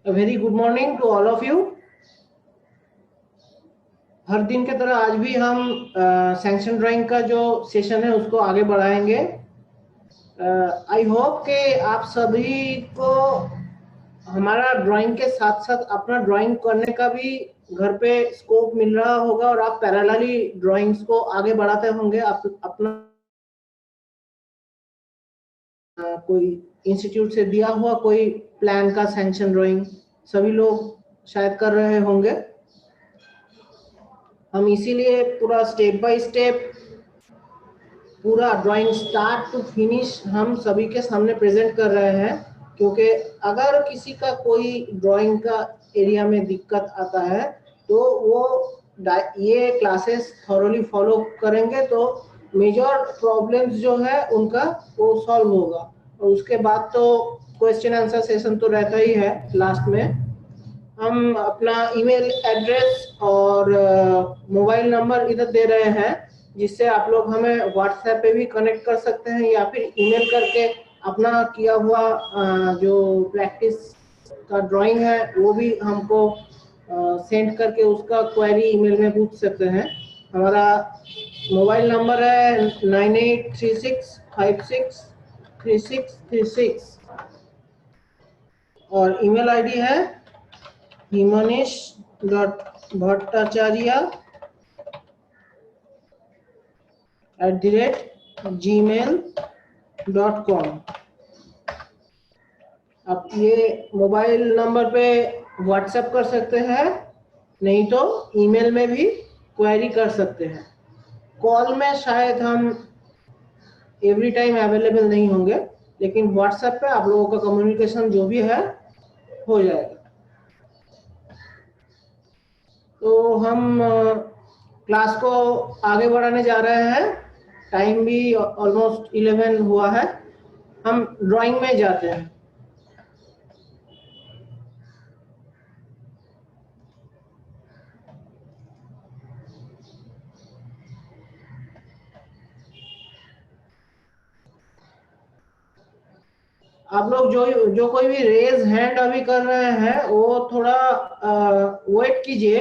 A very good morning to all of you. हर दिन के तरह आज भी हम सैंक्शन ड्राइंग का जो सेशन है उसको आगे बढ़ाएंगे। आई होप कि आप सभी को हमारा ड्राइंग के साथ साथ अपना ड्राइंग करने का भी घर पे स्कोप मिल रहा होगा और आप पैरेलली ड्राइंग्स को आगे बढ़ाते होंगे। आप अपना कोई इंस्टीट्यूट से दिया हुआ कोई प्लान का सैंक्शन ड्राइंग सभी लोग शायद कर रहे होंगे। हम इसीलिए पूरा स्टेप बाय स्टेप पूरा ड्राइंग स्टार्ट टू फिनिश हम सभी के सामने प्रेजेंट कर रहे हैं, क्योंकि अगर किसी का कोई ड्राइंग का एरिया में दिक्कत आता है तो वो ये क्लासेस थॉरोली फॉलो करेंगे तो मेजर प्रॉब्लम्स जो है उनका वो सॉल्व होगा। और उसके बाद तो क्वेश्चन आंसर सेशन तो रहता ही है। लास्ट में हम अपना ईमेल एड्रेस और मोबाइल नंबर इधर दे रहे हैं, जिससे आप लोग हमें व्हाट्सएप पे भी कनेक्ट कर सकते हैं या फिर ईमेल करके अपना किया हुआ जो प्रैक्टिस का ड्राइंग है वो भी हमको सेंड करके उसका क्वेरी ईमेल में पूछ सकते हैं। हमारा मोबाइल नंबर है 9836563636 और ईमेल आईडी है himanish.bhattacharya@gmail.com। आप ये मोबाइल नंबर पे व्हाट्सएप कर सकते हैं, नहीं तो ईमेल में भी क्वेरी कर सकते हैं। कॉल में शायद हम एवरी टाइम अवेलेबल नहीं होंगे, लेकिन व्हाट्सएप पे आप लोगों का कम्युनिकेशन जो भी है हो जाएगा। तो हम क्लास को आगे बढ़ाने जा रहे हैं। टाइम भी ऑलमोस्ट 11 हुआ है। हम ड्राइंग में जाते हैं। आप लोग जो कोई भी रेज हैंड अभी कर रहे हैं वो थोड़ा वेट कीजिए।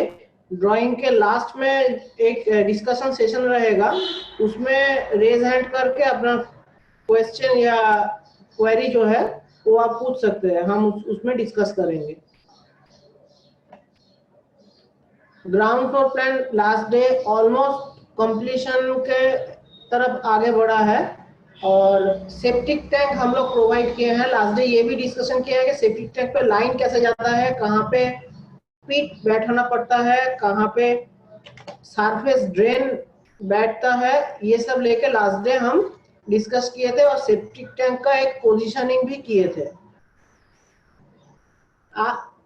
ड्राइंग के लास्ट में एक डिस्कशन सेशन रहेगा, उसमें रेज हैंड करके अपना क्वेश्चन या क्वेरी जो है वो आप पूछ सकते हैं। हम उसमें डिस्कस करेंगे। Ground floor plan last day almost completion के तरफ आगे बढ़ा है और सेप्टिक टैंक हम लोग प्रोवाइड किए हैं। लास्ट डे ये भी डिस्कशन किया है कि सेप्टिक टैंक पे लाइन कैसे जाता है, कहाँ पे पीट बैठाना पड़ता है, कहाँ पे सरफेस ड्रेन बैठता है, ये सब लेके लास्ट डे हम डिस्कस किए थे और सेप्टिक टैंक का एक पोजीशनिंग भी किए थे।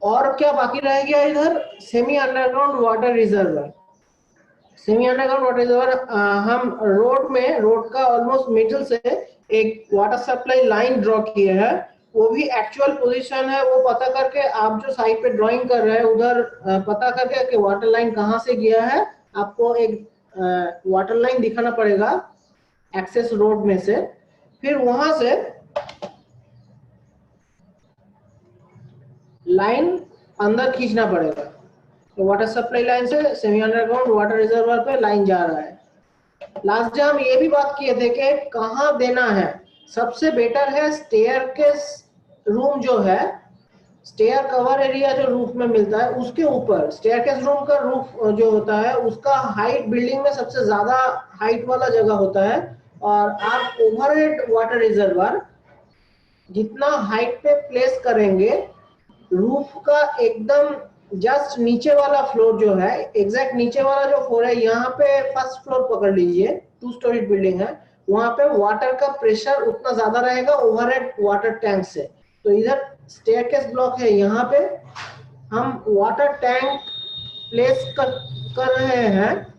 और क्या बाकी रह गया इधर? Semi underground water reservoir. Semi underground water reservoir हम रोड का ऑलमोस्ट मिडिल से एक वाटर सप्लाई लाइन ड्रॉ किए हैं। वो भी एक्चुअल पोजीशन है, वो पता करके आप जो साइड पे ड्राइंग कर रहे हैं उधर पता करके कि वाटर लाइन कहाँ से गया है, आपको एक वाटर लाइन दिखाना पड़ेगा एक्सेस रोड में से। फिर वहां से लाइन अंदर खींचना पड़ेगा। तो वाटर सप्लाई लाइन से सेमी अंडरग्राउंड वाटर रिजर्वर पे लाइन जा रहा है। लास्ट डे हम ये भी बात किए थे कि कहाँ देना है। सबसे बेटर है स्टेयर केस रूम जो है, स्टेयर कवर एरिया जो रूफ में मिलता है उसके ऊपर। स्टेयर केस रूम का रूफ जो होता है उसका हाइट बिल्डिंग में सबसे ज्यादा हाइट वाला जगह होता है। और आप ओवरहेड वाटर रिजर्वर जितना हाइट पे प्लेस करेंगे, रूफ का एकदम जस्ट नीचे वाला फ्लोर जो है, एग्जैक्ट नीचे वाला जो फ्लोर है, यहाँ पे फर्स्ट फ्लोर पकड़ लीजिए, 2 स्टोरी बिल्डिंग है, वहां पे वाटर का प्रेशर उतना ज्यादा रहेगा ओवरहेड वाटर टैंक से। तो इधर स्टेयरकेस ब्लॉक है, यहाँ पे हम वाटर टैंक प्लेस कर रहे हैं।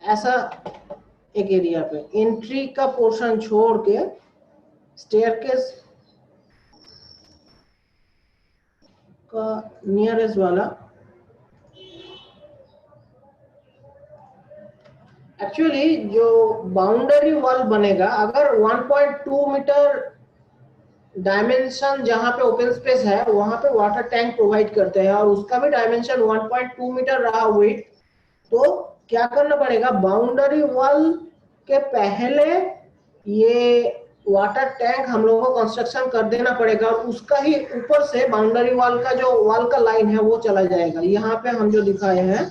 ऐसा एक एरिया पे एंट्री का पोर्शन छोड़ के स्टेयरकेस का नियरेस्ट वाला एक्चुअली जो बाउंड्री वॉल बनेगा, अगर 1.2 मीटर डायमेंशन जहां पे ओपन स्पेस है वहां पे वाटर टैंक प्रोवाइड करते हैं और उसका भी डायमेंशन 1.2 मीटर रहा विड्थ, तो क्या करना पड़ेगा, बाउंड्री वॉल के पहले ये वाटर टैंक हम लोगों को कंस्ट्रक्शन कर देना पड़ेगा और उसका ही ऊपर से बाउंड्री वॉल का जो वॉल का लाइन है वो चला जाएगा, यहाँ पे हम जो दिखाए हैं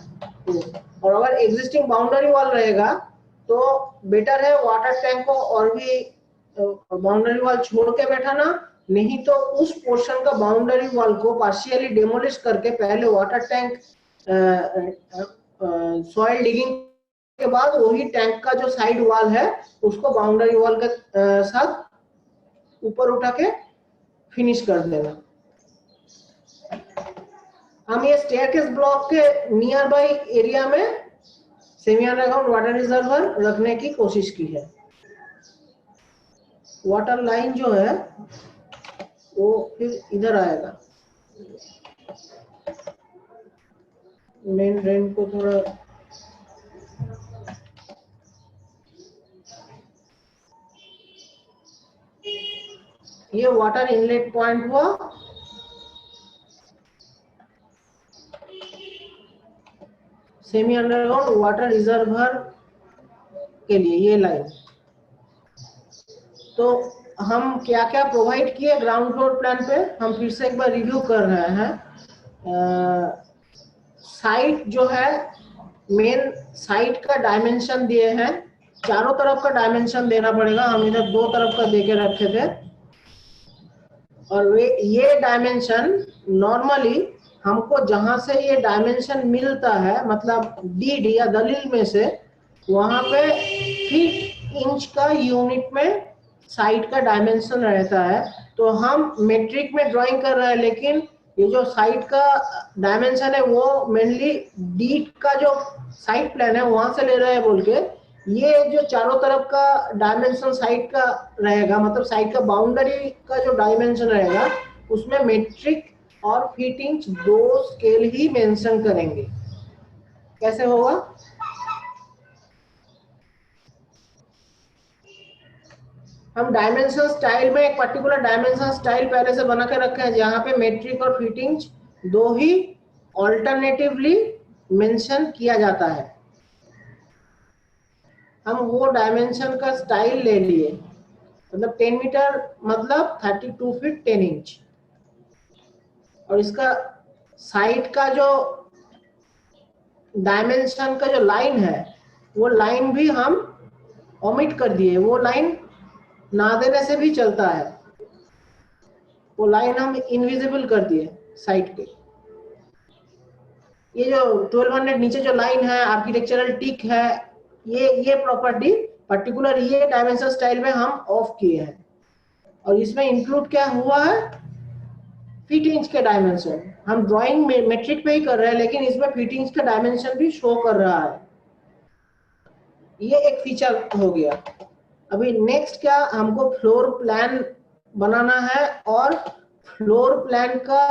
वो। और अगर एग्जिस्टिंग बाउंड्री वॉल रहेगा तो बेटर है वाटर टैंक को और भी बाउंड्री वॉल छोड़ के बैठाना, नहीं तो उस पोर्शन का बाउंड्री वॉल को पार्शियली डेमोलिश करके पहले वाटर टैंक सॉइल डिगिंग के बाद वही टैंक का जो साइड वॉल है उसको बाउंड्री वॉल के साथ ऊपर उठा के फिनिश कर देना। हम ये स्टेयरकेस ब्लॉक के नियर बाई एरिया में सेमी अंडरग्राउंड वाटर रिजर्वर रखने की कोशिश की है। वाटर लाइन जो है वो फिर इधर आएगा, मेन ड्रेन को थोड़ा ये वाटर इनलेट पॉइंट हुआ, सेमी अंडरग्राउंड वाटर रिजर्वर के लिए ये लाइन। तो हम क्या क्या प्रोवाइड किए ग्राउंड फ्लोर प्लान पे, हम फिर से एक बार रिव्यू कर रहे हैं। साइट जो है, मेन साइट का डायमेंशन दिए हैं, चारों तरफ का डायमेंशन देना पड़ेगा, हम इधर दो तरफ का देके रखे थे और ये डायमेंशन नॉर्मली हमको जहां से ये डायमेंशन मिलता है, मतलब डीडी या दलील में से, वहां पे फीट इंच का यूनिट में साइट का डायमेंशन रहता है। तो हम मेट्रिक में ड्राइंग कर रहे हैं, लेकिन ये जो साइट का डायमेंशन है वो मेनली डी का जो साइट प्लान है वहां से ले रहे हैं बोल के, ये जो चारों तरफ का डायमेंशन साइट का रहेगा, मतलब साइट का बाउंड्री का जो डायमेंशन रहेगा उसमें मेट्रिक और फीट इंच दो स्केल ही मेंशन करेंगे। कैसे होगा, हम डायमेंशन स्टाइल में एक पर्टिकुलर डायमेंशन स्टाइल पहले से बना के रखे हैं जहां पे मेट्रिक और फीट इंच दो ही ऑल्टरनेटिवली मेंशन किया जाता है। हम वो डायमेंशन का स्टाइल ले लिए, मतलब 10 मीटर मतलब 32 फीट 10 इंच, और इसका साइड का जो डायमेंशन का जो लाइन है वो लाइन भी हम ओमिट कर दिए, वो लाइन ना देने से भी चलता है, वो लाइन हम इनविजिबल कर दिए साइड के। ये जो 1200 नीचे जो लाइन है आर्किटेक्चरल टिक है, ये प्रॉपर्टी पर्टिकुलर ये डायमेंशन स्टाइल में हम ऑफ किए हैं और इसमें इंक्लूड क्या हुआ है, फीट इंच के डायमेंशन। हम ड्राइंग में मेट्रिक पे ही कर रहे हैं लेकिन इसमें फीट इंच का डायमेंशन भी शो कर रहा है, ये एक फीचर हो गया। अभी नेक्स्ट क्या, हमको फ्लोर प्लान बनाना है और फ्लोर प्लान का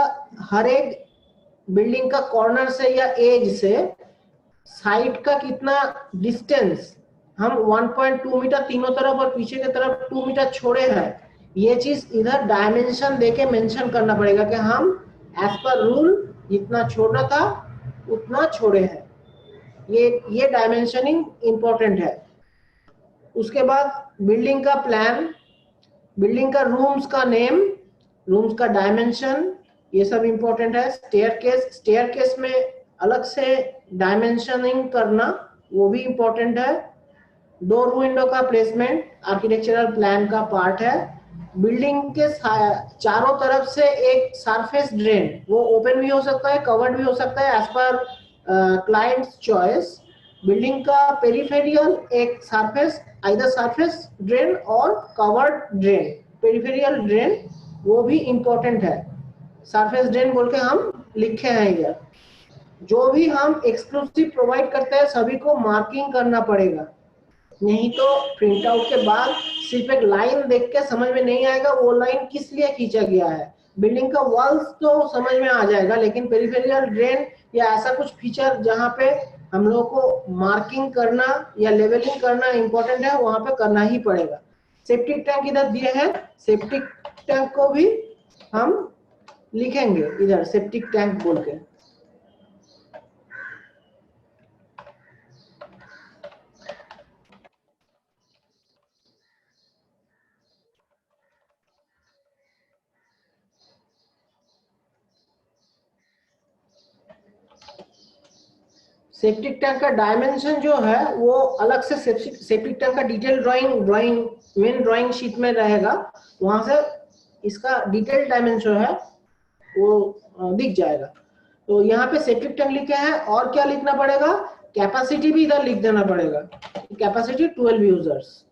हर एक बिल्डिंग का कॉर्नर से या एज से साइड का कितना डिस्टेंस, हम 1.2 मीटर तीनों तरफ और पीछे की तरफ 2 मीटर छोड़े हैं, ये चीज इधर डायमेंशन देके मेंशन करना पड़ेगा कि हम एज पर रूल जितना छोड़ना था उतना छोड़े हैं। ये डायमेंशनिंग इंपॉर्टेंट है। उसके बाद बिल्डिंग का प्लान, बिल्डिंग का रूम्स का नेम, रूम्स का डायमेंशन, ये सब इंपॉर्टेंट है। स्टेयरकेस में अलग से डायमेंशनिंग करना वो भी इंपॉर्टेंट है। डोर विंडो का प्लेसमेंट आर्किटेक्चरल प्लान का पार्ट है। बिल्डिंग के चारों तरफ से एक सरफेस ड्रेन, वो ओपन भी हो सकता है कवर्ड भी हो सकता है as per clients choice. Building का पेरिफेरियल एक सरफेस, आइदर सरफेस ड्रेन और कवर्ड ड्रेन, पेरिफेरियल ड्रेन वो भी इंपॉर्टेंट है। सरफेस ड्रेन बोल के हम लिखे हैं इधर। जो भी हम एक्सक्लूसिव प्रोवाइड करते हैं सभी को मार्किंग करना पड़ेगा, नहीं तो प्रिंट आउट के बाद सिर्फ एक लाइन देख के समझ में नहीं आएगा वो लाइन किस लिए खींचा गया है। बिल्डिंग का वॉल्स तो समझ में आ जाएगा लेकिन पेरिफेरियल ड्रेन या ऐसा कुछ फीचर जहाँ पे हम लोगों को मार्किंग करना या लेवलिंग करना इंपॉर्टेंट है, वहां पे करना ही पड़ेगा। सेप्टिक टैंक इधर दिए हैं, सेप्टिक टैंक को भी हम लिखेंगे इधर सेप्टिक टैंक बोल के। सेप्टिक टैंक का डायमेंशन जो है वो अलग से सेप्टिक टैंक का detail drawing main drawing sheet में रहेगा, वहां से इसका डिटेल डायमेंशन है वो दिख जाएगा। तो यहाँ पे सेप्टिक टैंक लिखे हैं, और क्या लिखना पड़ेगा, कैपेसिटी भी इधर लिख देना पड़ेगा, कैपेसिटी 12 यूजर्स।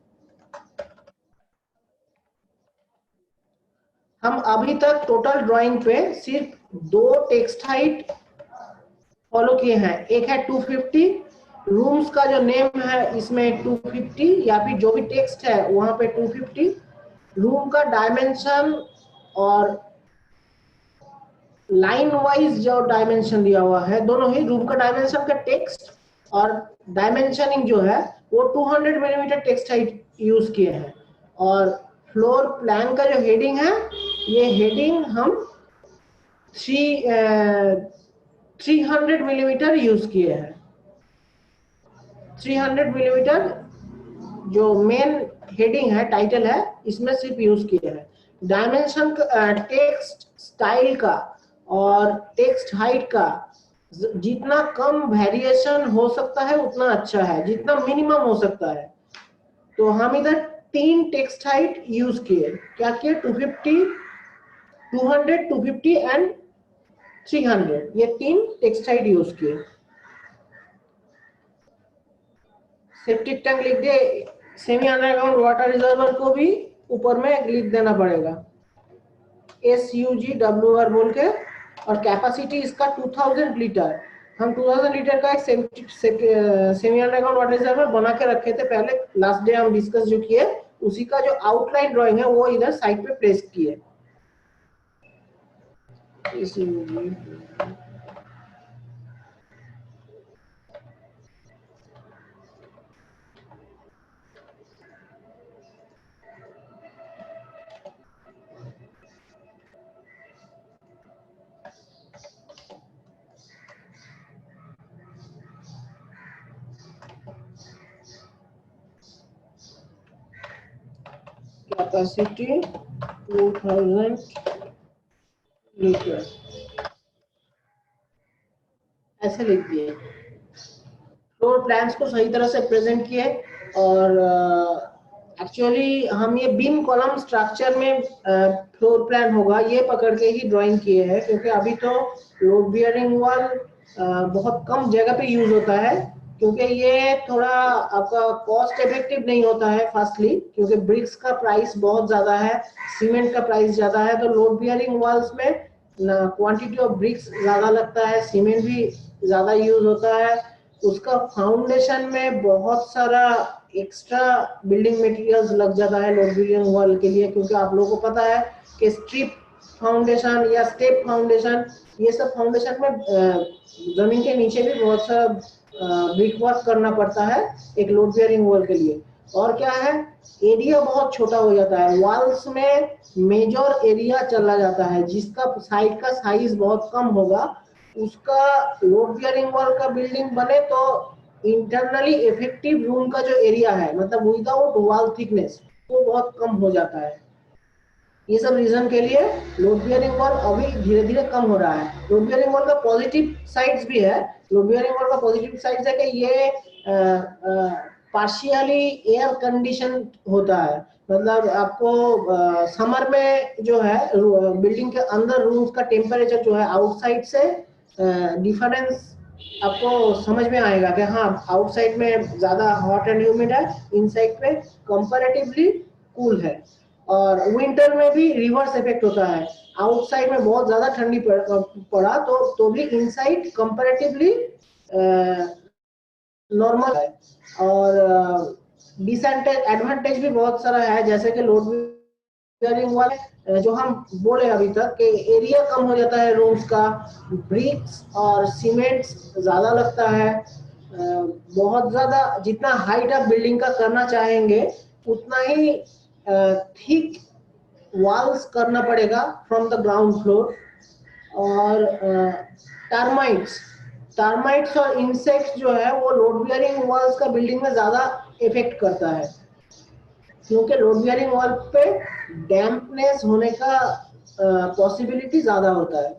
हम अभी तक टोटल ड्राइंग पे सिर्फ 2 टेक्स्ट हाइट फॉलो किए हैं, एक है 250, रूम्स का जो नेम है इसमें 250 या फिर जो भी टेक्स्ट है वहां पे 250, रूम का डायमेंशन और लाइन वाइज जो डायमेंशन दिया हुआ है, दोनों ही रूम का डायमेंशन का टेक्स्ट और डायमेंशनिंग जो है वो 200 मिलीमीटर टेक्स्ट हाइट यूज किए हैं। और फ्लोर प्लान का जो हेडिंग है, ये हेडिंग हम 300 मिलीमीटर यूज किए हैं। 300 मिलीमीटर जो मेन हेडिंग है, टाइटल है, इसमें सिर्फ यूज किए हैं। डायमेंशन टेक्स्ट स्टाइल का और टेक्स्ट हाइट का जितना कम वेरिएशन हो सकता है उतना अच्छा है, जितना मिनिमम हो सकता है। तो हम इधर 3 टेक्स्ट हाइट यूज किए, क्या किए, 250, 200, 250 एंड 300, ये 3 टेक्स्ट हाइट यूज किए। सेप्टिक टैंक लिख दिए, सेमी अंडरग्राउंड वाटर रिजर्वर को भी ऊपर में लिख देना पड़ेगा, SUGWR बोल के। और कैपेसिटी इसका 2000 लीटर, हम 2000 लीटर का एक सेमी अंडरग्राउंड वाटर रिजर्वर बना के रखे थे पहले, लास्ट डे हम डिस्कस जो किए, उसी का जो आउटलाइन ड्राइंग है वो इधर साइड पे प्लेस किए। कैपेसिटी 2000 लीटर ऐसे लिख दिए। फ्लोर प्लान्स को सही तरह से प्रेजेंट किए, और एक्चुअली हम ये बीम कॉलम स्ट्रक्चर में फ्लोर प्लान होगा ये पकड़ के ही ड्राइंग किए हैं, क्योंकि अभी तो लोड बियरिंग वॉल बहुत कम जगह पे यूज होता है, क्योंकि ये थोड़ा आपका कॉस्ट इफेक्टिव नहीं होता है। फर्स्टली क्योंकि ब्रिक्स का प्राइस बहुत ज्यादा है, सीमेंट का प्राइस ज्यादा है, तो लोड बियरिंग वॉल्स में क्वांटिटी ऑफ ब्रिक्स ज्यादा लगता है, सीमेंट भी ज्यादा यूज होता है, उसका फाउंडेशन में बहुत सारा एक्स्ट्रा बिल्डिंग मटेरियल्स लग जाता है लोड बियरिंग वॉल के लिए। क्योंकि आप लोगों को पता है कि स्ट्रिप फाउंडेशन या स्टेप फाउंडेशन, ये सब फाउंडेशन में जमीन के नीचे भी बहुत सारा ब्रिक वर्क करना पड़ता है एक लोड बियरिंग वॉल के लिए। और क्या है, एरिया बहुत छोटा हो जाता है, वॉल्स में मेजर एरिया चला जाता है, जिसका साइड का साइज बहुत कम होगा, उसका लोड बियरिंग वॉल का बिल्डिंग बने तो इंटरनली इफेक्टिव रूम का जो एरिया है, मतलब विदाउट वॉल थिकनेस, वो बहुत कम हो जाता है। ये सब रीजन के लिए लोड बियरिंग वॉल अभी धीरे धीरे कम हो रहा है। लोड बियरिंग वॉल का पॉजिटिव साइड्स भी है, लोड बियरिंग वॉल का पॉजिटिव साइड्स है कि ये पार्शियली एयर कंडीशन होता है, मतलब आपको समर में जो है बिल्डिंग के अंदर रूम्स का टेम्परेचर जो है आउटसाइड से डिफरेंस आपको समझ में आएगा कि हाँ आउटसाइड में ज्यादा हॉट एंड ह्यूमिड है, इनसाइड पे कंपैरेटिवली कूल है। और विंटर में भी रिवर्स इफेक्ट होता है, आउटसाइड में बहुत ज्यादा ठंडी पड़ा तो भी इनसाइड कंपैरेटिवली नॉर्मल है। और एडवांटेज भी बहुत सारा है, जैसे कि लोड बियरिंग वाले जो हम बोले अभी तक कि एरिया कम हो जाता है रूम्स का, ब्रिक्स और सीमेंट्स ज्यादा लगता है, बहुत ज्यादा जितना हाइट आप बिल्डिंग का करना चाहेंगे उतना ही थिक वॉल्स करना पड़ेगा फ्रॉम द ग्राउंड फ्लोर। और टर्माइट्स टर्माइट्स और इंसेक्ट्स जो है वो लोड बियरिंग वॉल्स का बिल्डिंग में ज्यादा इफेक्ट करता है, क्योंकि लोड बियरिंग वॉल पे डैम्पनेस होने का पॉसिबिलिटी ज्यादा होता है।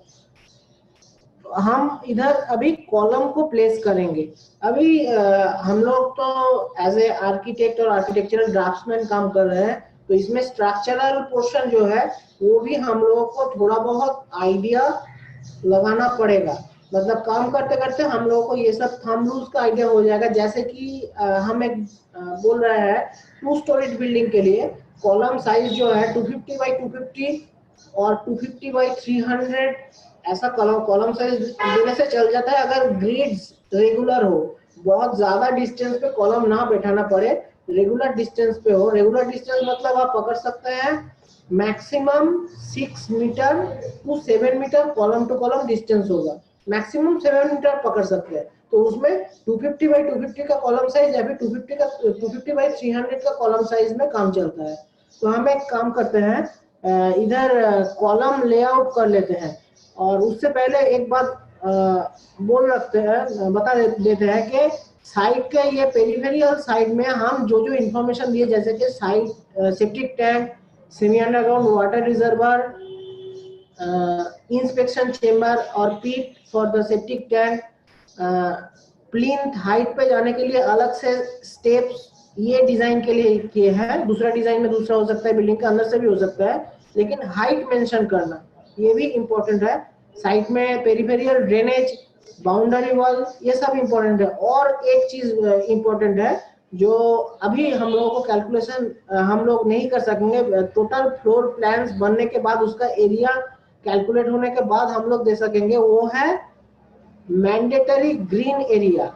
हम इधर अभी कॉलम को प्लेस करेंगे। अभी हम लोग तो एज ए आर्किटेक्ट और आर्किटेक्चरल ड्राफ्ट्समैन काम कर रहे हैं, तो इसमें स्ट्रक्चरल पोर्शन जो है वो भी हम लोगों को थोड़ा बहुत आइडिया लगाना पड़ेगा। मतलब काम करते करते हम लोगों को ये सब थंब रूल्स का आइडिया हो जाएगा। जैसे कि हम एक बोल रहे हैं 2 स्टोरेज बिल्डिंग के लिए कॉलम साइज जो है 250 बाई 250 और 250 बाई 300 ऐसा कॉलम साइज देने से चल जाता है, अगर ग्रिड्स रेगुलर हो, बहुत ज्यादा डिस्टेंस पे कॉलम ना बैठाना पड़े, रेगुलर डिस्टेंस पे हो। रेगुलर डिस्टेंस मतलब आप पकड़ सकते हैं maximum 6 metre to 7 metre column to column distance होगा, मैक्सिमम 7 मीटर पकड़ सकते हैं। तो उसमें 250 बाई 250 का कॉलम साइज या फिर 250 बाई 300 का कॉलम साइज में काम चलता है। तो हम एक काम करते हैं, इधर कॉलम लेआउट कर लेते हैं। और उससे पहले एक बात बोल रखते हैं, बता देते हैं कि साइट के ये पेरिफेरियल साइड में हम जो जो इंफॉर्मेशन दिए, जैसे कि site septic tank, semi underground water reservoir, inspection chamber और पीट for the septic tank, plinth height पे जाने के लिए अलग से स्टेप्स ये डिजाइन के लिए किए हैं। दूसरा डिजाइन में दूसरा हो सकता है, बिल्डिंग के अंदर से भी हो सकता है, लेकिन हाइट मेंशन करना ये भी इंपॉर्टेंट है। साइट में पेरिफेरियल ड्रेनेज, बाउंड्री वॉल, ये सब इंपॉर्टेंट है। और एक चीज इंपॉर्टेंट है जो अभी हम लोगों को कैलकुलेशन हम लोग नहीं कर सकेंगे, टोटल फ्लोर प्लान्स बनने के बाद उसका एरिया कैलकुलेट होने के बाद हम लोग दे सकेंगे, वो है मैंडेटरी ग्रीन एरिया।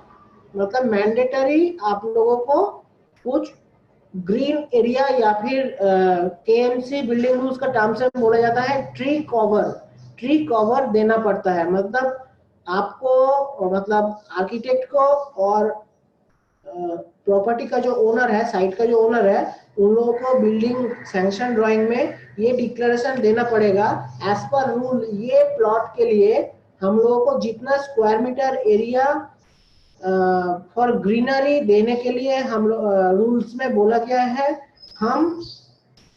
मतलब मैंडेटरी आप लोगों को कुछ ग्रीन एरिया या फिर केएमसी बिल्डिंग रूल्स का टर्म से बोला जाता है ट्री कवर देना पड़ता है। मतलब आपको, मतलब आर्किटेक्ट को और प्रॉपर्टी का जो ओनर है, साइट का जो ओनर है, उन लोगों को बिल्डिंग सैंक्शन ड्राइंग में ये डिक्लेरेशन देना पड़ेगा एज पर रूल। ये प्लॉट के लिए हम लोगों को जितना square metre area for greenery देने के लिए हम रूल्स में बोला गया है, हम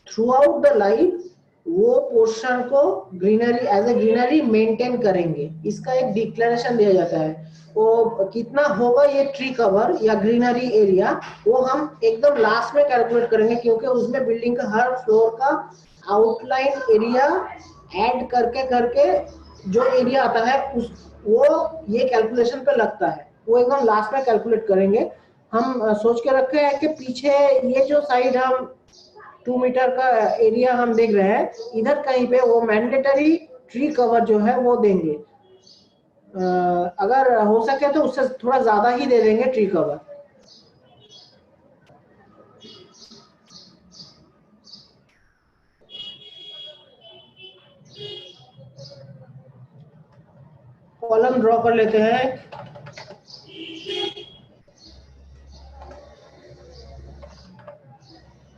थ्रू आउट द लाइफ वो पोर्शन को greenery as a greenery maintain करेंगे। इसका एक डिक्लेरेशन दिया जाता है। वो कितना होगा ये ट्री कवर या ग्रीनरी एरिया, वो हम एकदम लास्ट में कैलकुलेट करेंगे, क्योंकि उसमें बिल्डिंग का हर फ्लोर का आउटलाइन एरिया ऐड करके करके जो एरिया आता है उस वो ये कैलकुलेशन पे लगता है, वो एकदम लास्ट में कैलकुलेट करेंगे। हम सोच के रखे हैं कि पीछे ये जो साइड हम 2 मीटर का एरिया हम देख रहे हैं, इधर कहीं पे वो मैंडेटरी ट्री कवर जो है वो देंगे। अगर हो सके तो उससे थोड़ा ज्यादा ही दे देंगे ट्री कवर। कॉलम ड्रॉ कर लेते हैं।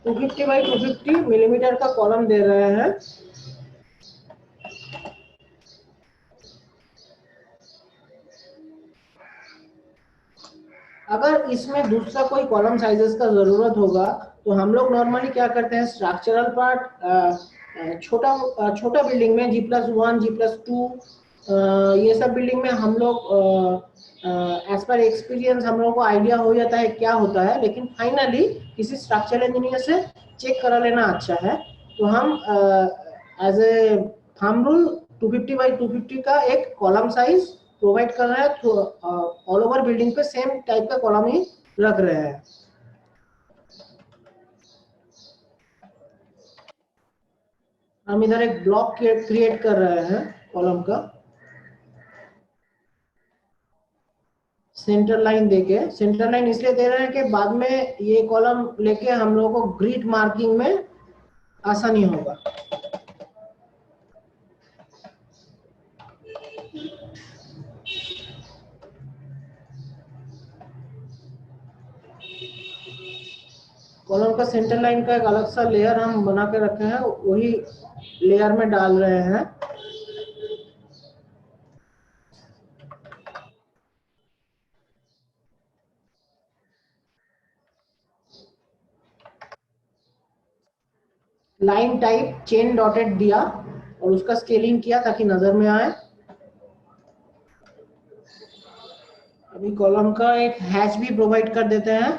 टू 250 बाई 250 मिलीमीटर का कॉलम दे रहे हैं। अगर इसमें दूसरा कोई कॉलम साइजेस का जरूरत होगा तो हम लोग नॉर्मली क्या करते हैं, स्ट्रक्चरल पार्ट छोटा छोटा बिल्डिंग में G+1 G+2 ये सब बिल्डिंग में हम लोग एज पर एक्सपीरियंस हम लोगों को आइडिया हो जाता है क्या होता है, लेकिन फाइनली किसी स्ट्रक्चरल इंजीनियर से चेक करा लेना अच्छा है। तो हम as a thumb rule 250 by 250 का एक कॉलम साइज प्रोवाइड कर रहे हैं, तो ऑल ओवर बिल्डिंग पे सेम टाइप का कॉलम ही रख रहे हैं। हम इधर एक ब्लॉक क्रिएट कर रहे हैं कॉलम का, सेंटर लाइन देके। सेंटर लाइन इसलिए दे रहे हैं कि बाद में ये कॉलम लेके हम लोगों को ग्रिड मार्किंग में आसानी होगा। कॉलम का सेंटर लाइन का एक अलग सा लेयर हम बना के रखे हैं, वही लेयर में डाल रहे हैं। लाइन टाइप चेन डॉटेड दिया और उसका स्केलिंग किया ताकि नजर में आए। अभी कॉलम का एक हैच भी प्रोवाइड कर देते हैं।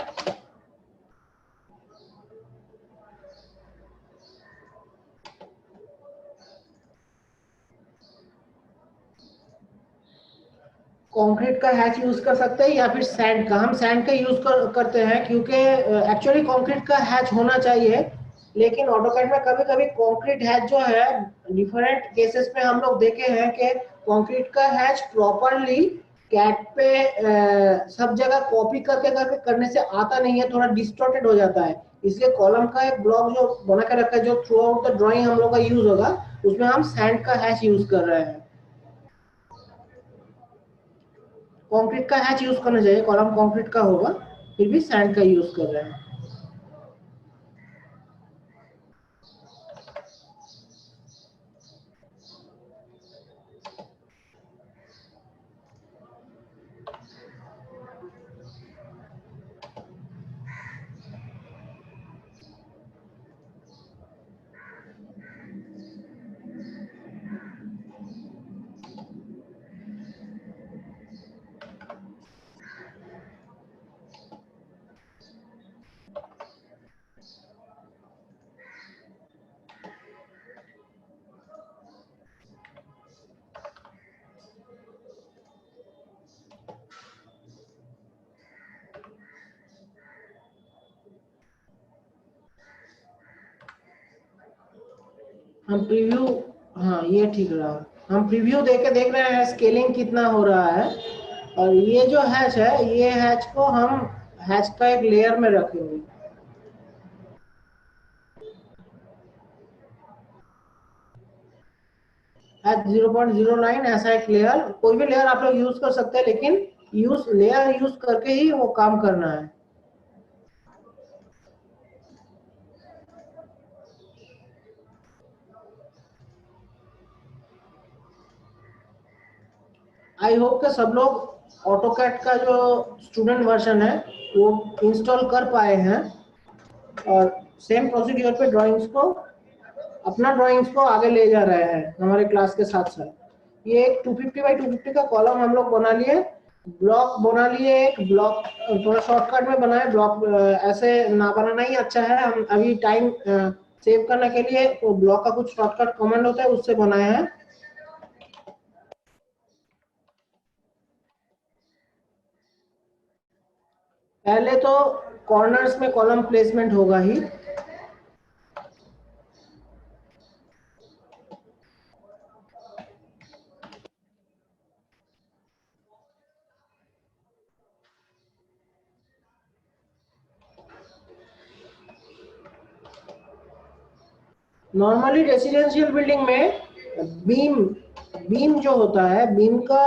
कंक्रीट का हैच यूज कर सकते हैं या फिर सैंड का। हम सैंड का यूज करते हैं क्योंकि एक्चुअली कंक्रीट का हैच होना चाहिए, लेकिन ऑटोकैड में कभी कभी कंक्रीट हैच जो है डिफरेंट केसेस में हम लोग देखे हैं कि कंक्रीट का हैच प्रॉपरली कैट पे सब जगह कॉपी करके करके करने से आता नहीं है, थोड़ा डिस्टॉर्टेड हो जाता है। इसलिए कॉलम का एक ब्लॉक जो बना के रखा है, जो थ्रू आउट द ड्राइंग हम लोग का यूज होगा, उसमें हम सैंड का हैच यूज कर रहे हैं। कंक्रीट का हैच यूज करना चाहिए, कॉलम कंक्रीट का होगा, फिर भी सैंड का यूज कर रहे हैं। हम प्रीव्यू, हाँ ये ठीक रहा। हम प्रीव्यू देके देख रहे हैं स्केलिंग कितना हो रहा है। और ये जो हैच है, ये हैच को हम हैच का एक लेयर में रखेंगे। हैच 0.09 ऐसा एक लेयर, कोई भी लेयर आप लोग यूज कर सकते हैं, लेकिन लेयर यूज करके ही वो काम करना है। आई होप कि सब लोग ऑटोकैड का जो स्टूडेंट वर्जन है वो इंस्टॉल कर पाए हैं और सेम प्रोसीड्यूर पे अपना ड्राइंग्स को आगे ले जा रहे हैं हमारे क्लास के साथ साथ। ये एक 250 बाई 250 का कॉलम हम लोग बना लिए, ब्लॉक बना लिए। एक ब्लॉक थोड़ा शॉर्टकट में बनाए, ब्लॉक ऐसे ना बनाना ही अच्छा है। हम अभी टाइम सेव करने के लिए तो ब्लॉक का कुछ शॉर्टकट कमांड होता है, उससे बनाए हैं। पहले तो कॉर्नर्स में कॉलम प्लेसमेंट होगा ही। नॉर्मली रेसिडेंशियल बिल्डिंग में बीम बीम जो होता है, बीम का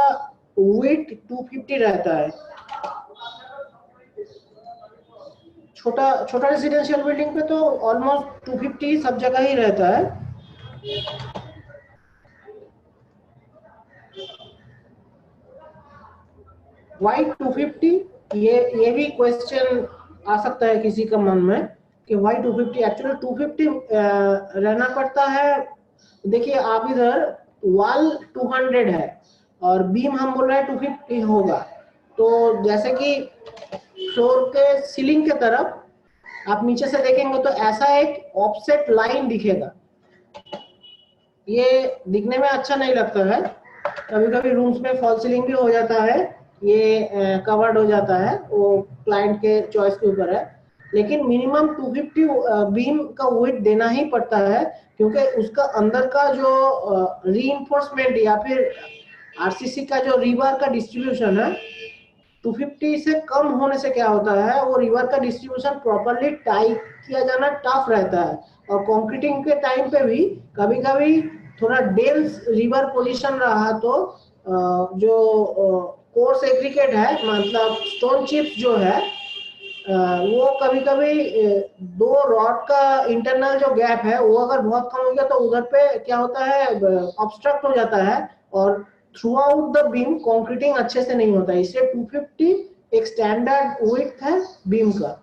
वेट 250 रहता है। छोटा छोटा रेसिडेंशियल बिल्डिंग पे तो ऑलमोस्ट 250 सब जगह ही रहता है। वाई 250, ये भी क्वेश्चन आ सकता है किसी का मन में कि वाई 250। एक्चुअली 250 रहना पड़ता है। देखिए आप इधर वॉल 200 है और बीम हम बोल रहे हैं 250 होगा, तो जैसे कि फ्लोर के सीलिंग के तरफ आप नीचे से देखेंगे तो ऐसा एक ऑफसेट लाइन दिखेगा। ये दिखने में अच्छा नहीं लगता है, कभी कभी रूम्स में फॉल सीलिंग भी हो जाता है, ये कवर्ड हो जाता है, वो क्लाइंट के चॉइस के ऊपर है। लेकिन मिनिमम 250 बीम का वेट देना ही पड़ता है, क्योंकि उसका अंदर का जो रीइंफोर्समेंट या फिर आरसीसी का जो रिबार का डिस्ट्रीब्यूशन है, 250 से कम होने से क्या होता है, वो रिवर का डिस्ट्रीब्यूशन प्रॉपरली टाई किया जाना टफ रहता है। और कंक्रीटिंग के टाइम पे भी कभी कभी थोड़ा डेंस रिवर पोजीशन रहा तो जो कोर्स एग्रीगेट है, मतलब स्टोन चिप्स जो है, वो कभी कभी दो रॉड का इंटरनल जो गैप है वो अगर बहुत कम हो गया तो उधर पे क्या होता है, ऑब्स्ट्रक्ट हो जाता है और through out the beam concreting अच्छे से नहीं होता है। इसलिए 250 एक स्टैंडर्ड विड्थ है बीम का।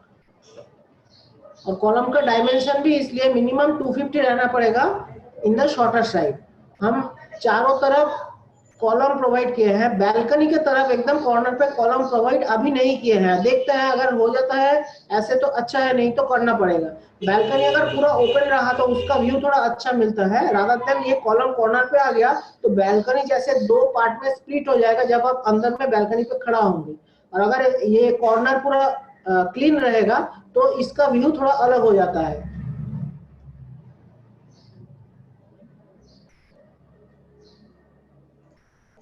और कॉलम का डायमेंशन भी इसलिए मिनिमम 250 रहना पड़ेगा इन द शॉर्टर साइड। हम चारों तरफ कॉलम प्रोवाइड किए हैं, बैल्कनी के तरफ एकदम कॉर्नर पे कॉलम प्रोवाइड अभी नहीं किए हैं। देखते हैं अगर हो जाता है ऐसे तो अच्छा है, नहीं तो करना पड़ेगा। बैल्कनी अगर पूरा ओपन रहा तो उसका व्यू थोड़ा अच्छा मिलता है, रादर देन ये कॉलम कॉर्नर पे आ गया तो बैल्कनी जैसे दो पार्ट में स्प्लिट हो जाएगा जब आप अंदर में बैल्कनी पे खड़ा होंगे। और अगर ये कॉर्नर पूरा क्लीन रहेगा तो इसका व्यू थोड़ा अलग हो जाता है।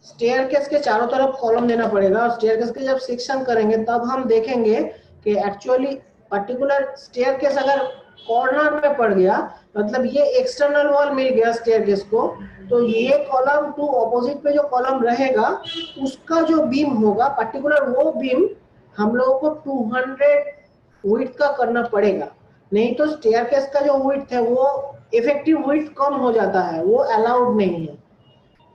स्टेयरकेस के चारों तरफ कॉलम देना पड़ेगा और स्टेयरकेस के जब सेक्शन करेंगे तब हम देखेंगे कि एक्चुअली पर्टिकुलर स्टेयरकेस अगर कॉर्नर में पड़ गया, मतलब ये एक्सटर्नल वॉल मिल गया स्टेयरकेस को, तो ये कॉलम टू ऑपोजिट पे जो कॉलम रहेगा उसका जो बीम होगा पर्टिकुलर वो बीम हम लोगों को 200 विड्थ का करना पड़ेगा। नहीं तो स्टेयरकेस का जो विड्थ है वो इफेक्टिव विड्थ कम हो जाता है, वो अलाउड नहीं है।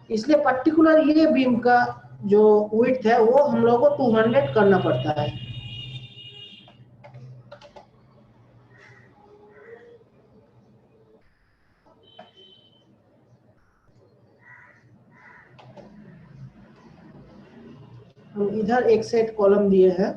इसलिए पर्टिकुलर ये बीम का जो विड्थ है वो हम लोग को 200 करना पड़ता है। हम इधर एक सेट कॉलम दिए हैं।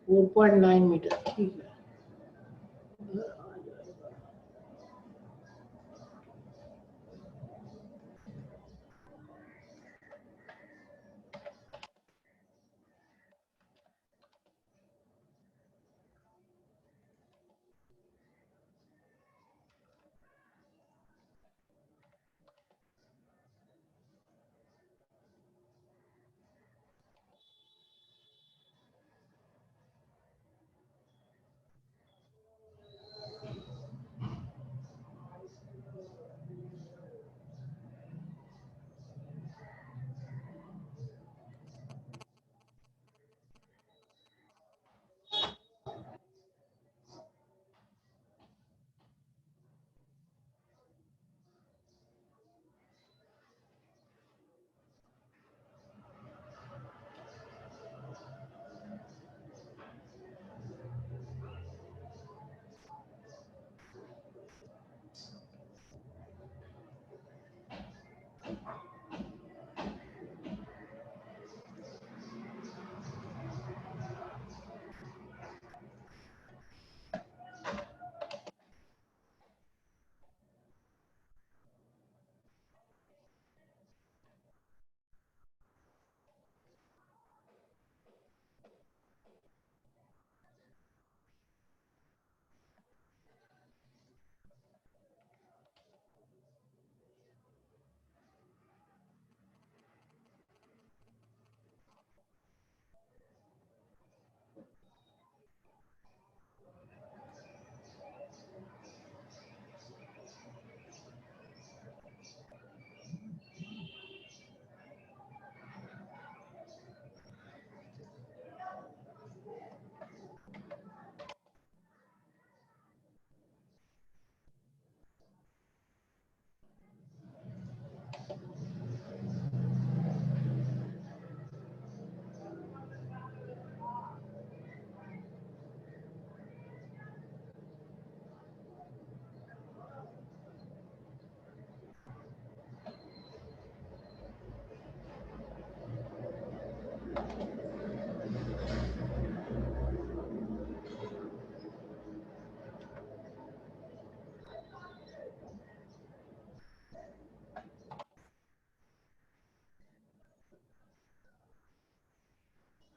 फोर 4.9 मीटर, ठीक है।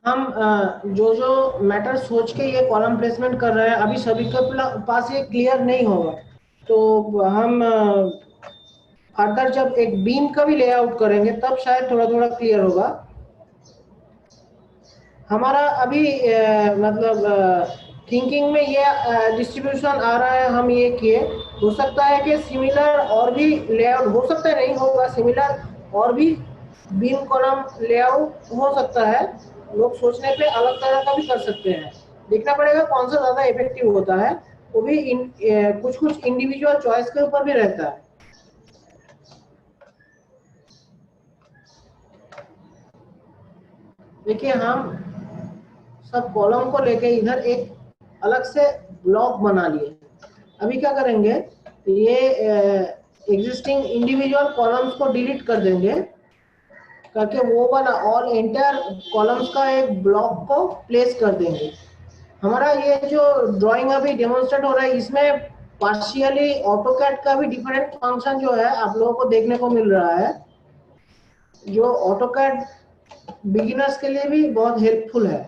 हम जो जो मैटर सोच के ये कॉलम प्लेसमेंट कर रहे हैं अभी सभी के पास ये क्लियर नहीं होगा। तो हम फर्दर जब एक बीम का भी लेआउट करेंगे तब शायद थोड़ा थोड़ा क्लियर होगा। हमारा अभी मतलब थिंकिंग में ये डिस्ट्रीब्यूशन आ रहा है, हम ये किए। हो सकता है कि सिमिलर और भी लेआउट हो सकता है, नहीं होगा सिमिलर और भी बीम कॉलम लेआउट हो सकता है। लोग सोचने पे अलग तरह का भी कर सकते हैं, देखना पड़ेगा कौन सा ज़्यादा इफेक्टिव होता है। वो भी कुछ कुछ इंडिविजुअल चॉइस के ऊपर भी रहता है। देखिए, हम सब कॉलम को लेके इधर एक अलग से ब्लॉक बना लिए। अभी क्या करेंगे, ये एग्जिस्टिंग इंडिविजुअल कॉलम्स को डिलीट कर देंगे, करके वो वाला ऑल एंटायर कॉलम्स का एक ब्लॉक को प्लेस कर देंगे। हमारा ये जो ड्राइंग अभी डेमोन्स्ट्रेट हो रहा है, इसमें पार्शियली ऑटोकैड का भी डिफरेंट फंक्शन जो है आप लोगों को देखने को मिल रहा है, जो ऑटोकैड बिगिनर्स के लिए भी बहुत हेल्पफुल है।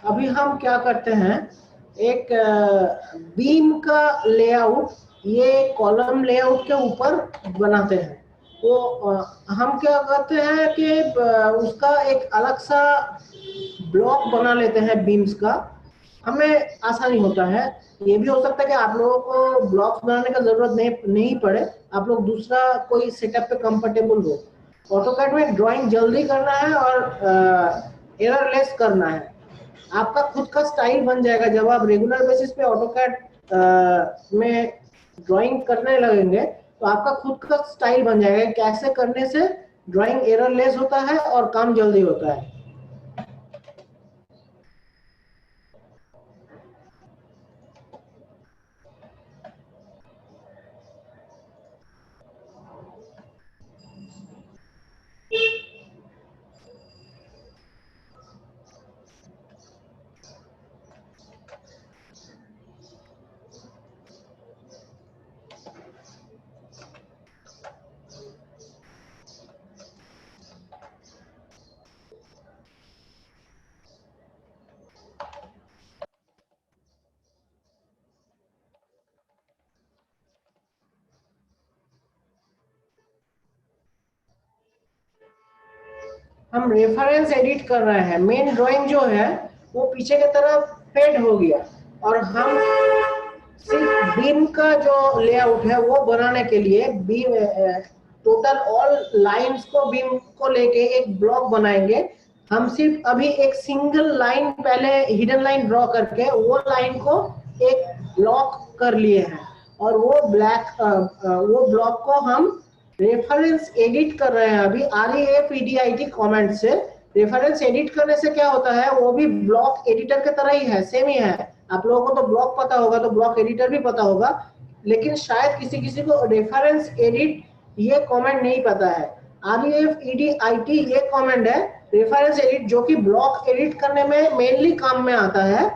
अभी हम क्या करते हैं, एक बीम का लेआउट ये कॉलम लेआउट के ऊपर बनाते हैं। तो हम क्या करते हैं कि उसका एक अलग सा ब्लॉक बना लेते हैं बीम्स का, हमें आसानी होता है। ये भी हो सकता है कि आप लोगों को ब्लॉक्स बनाने का जरूरत नहीं पड़े, आप लोग दूसरा कोई सेटअप पे कंफर्टेबल हो। ऑटोकैड में ड्राइंग जल्दी करना है और एररलेस करना है। आपका खुद का स्टाइल बन जाएगा जब आप रेगुलर बेसिस पे ऑटोकैड में ड्राइंग करने लगेंगे, तो आपका खुद का स्टाइल बन जाएगा कैसे करने से ड्राइंग एररलेस होता है और काम जल्दी होता है। हम रेफरेंस एडिट कर रहे हैं, मेन ड्राइंग जो है वो पीछे की तरफ फेड हो गया, और हम सिर्फ बीम का जो लेआउट है वो बनाने के लिए बीम टोटल ऑल लाइंस को बीम को लेके एक ब्लॉक बनाएंगे। हम सिर्फ अभी एक सिंगल लाइन पहले हिडन लाइन ड्रॉ करके वो लाइन को एक ब्लॉक कर लिए हैं, और वो ब्लॉक को हम रेफरेंस एडिट कर रहे हैं अभी REFEDIT कमेंट से। रेफरेंस एडिट करने से क्या होता है, वो भी ब्लॉक एडिटर के तरह ही है, सेम ही है। आप लोगों को तो ब्लॉक पता होगा तो ब्लॉक एडिटर भी पता होगा, लेकिन शायद किसी किसी को रेफरेंस एडिट ये कमेंट नहीं पता है। REFEDIT ये कमेंट है, रेफरेंस एडिट, जो कि ब्लॉक एडिट करने में मेनली काम में आता है।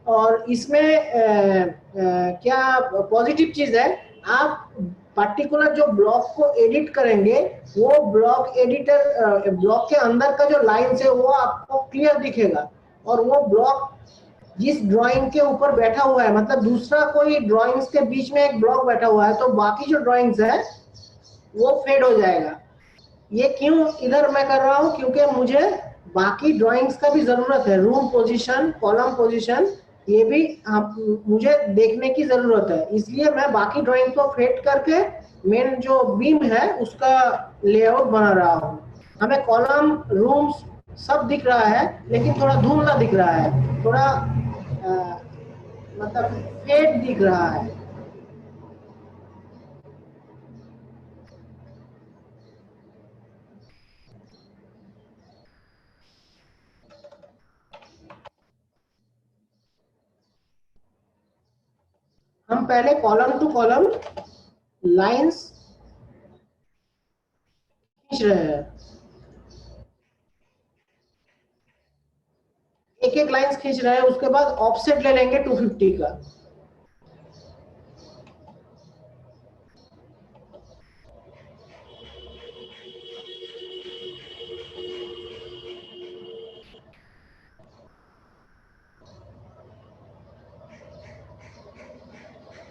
और इसमें क्या पॉजिटिव चीज है, आप पर्टिकुलर जो ब्लॉक को एडिट करेंगे वो ब्लॉक एडिटर ब्लॉक के अंदर का जो लाइन्स है वो आपको क्लियर दिखेगा, और वो ब्लॉक जिस ड्राइंग के ऊपर बैठा हुआ है, मतलब दूसरा कोई ड्राइंग्स के बीच में एक ब्लॉक बैठा हुआ है, तो बाकी जो ड्राइंग्स है वो फेड हो जाएगा। ये क्यों इधर मैं कर रहा हूँ, क्योंकि मुझे बाकी ड्राइंग्स का भी जरूरत है, रूम पोजीशन, कॉलम पोजीशन, ये भी मुझे देखने की जरूरत है। इसलिए मैं बाकी ड्राइंग को फेड करके मेन जो बीम है उसका लेआउट बना रहा हूँ। हमें कॉलम, रूम्स सब दिख रहा है, लेकिन थोड़ा धुंधला दिख रहा है, थोड़ा मतलब फेड दिख रहा है। हम पहले कॉलम टू कॉलम लाइंस खींच रहे हैं। लाइंस खींच रहे हैं, उसके बाद ऑफसेट ले लेंगे 250 का।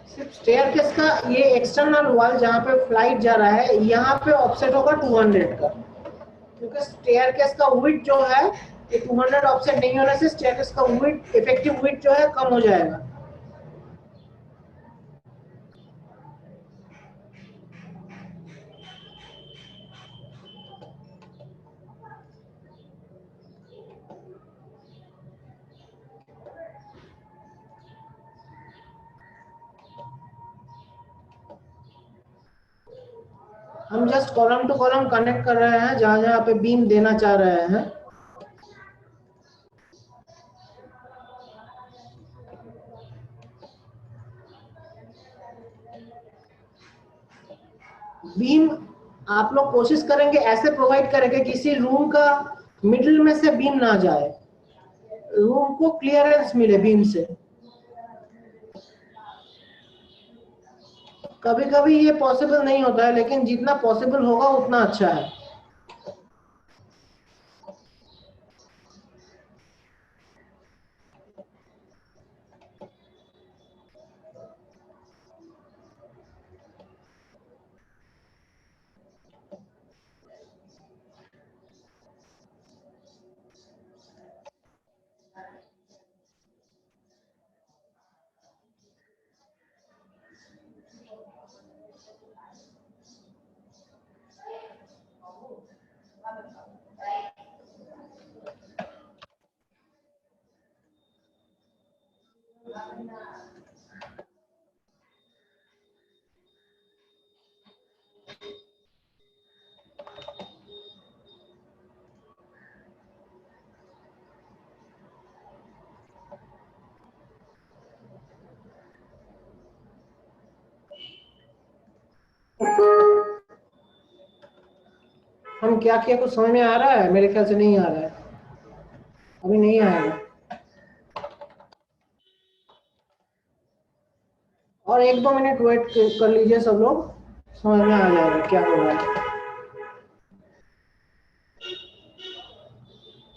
सिर्फ स्टेयरकेस का ये एक्सटर्नल वॉल जहाँ पे फ्लाइट जा रहा है, यहाँ पे ऑफसेट होगा 200 का, क्योंकि स्टेयरकेस का विड्थ जो है ये 200 ऑफसेट नहीं होने से स्टेयरकेस का विड्थ, इफेक्टिव विड्थ जो है कम हो जाएगा। हम just column to column connect कर रहे हैं जहां जहां पे बीम देना चाह रहे हैं। बीम आप लोग कोशिश करेंगे ऐसे प्रोवाइड करेंगे किसी रूम का मिडिल में से बीम ना जाए, रूम को क्लियरेंस मिले बीम से। कभी कभी ये पॉसिबल नहीं होता है, लेकिन जितना पॉसिबल होगा उतना अच्छा है। हम क्या किया कुछ समझ में आ रहा है? मेरे ख्याल से नहीं आ रहा है, अभी नहीं आएगा। और 1-2 मिनट वेट कर लीजिए सब लोग, समझ में आ जाएगा क्या हो रहा है।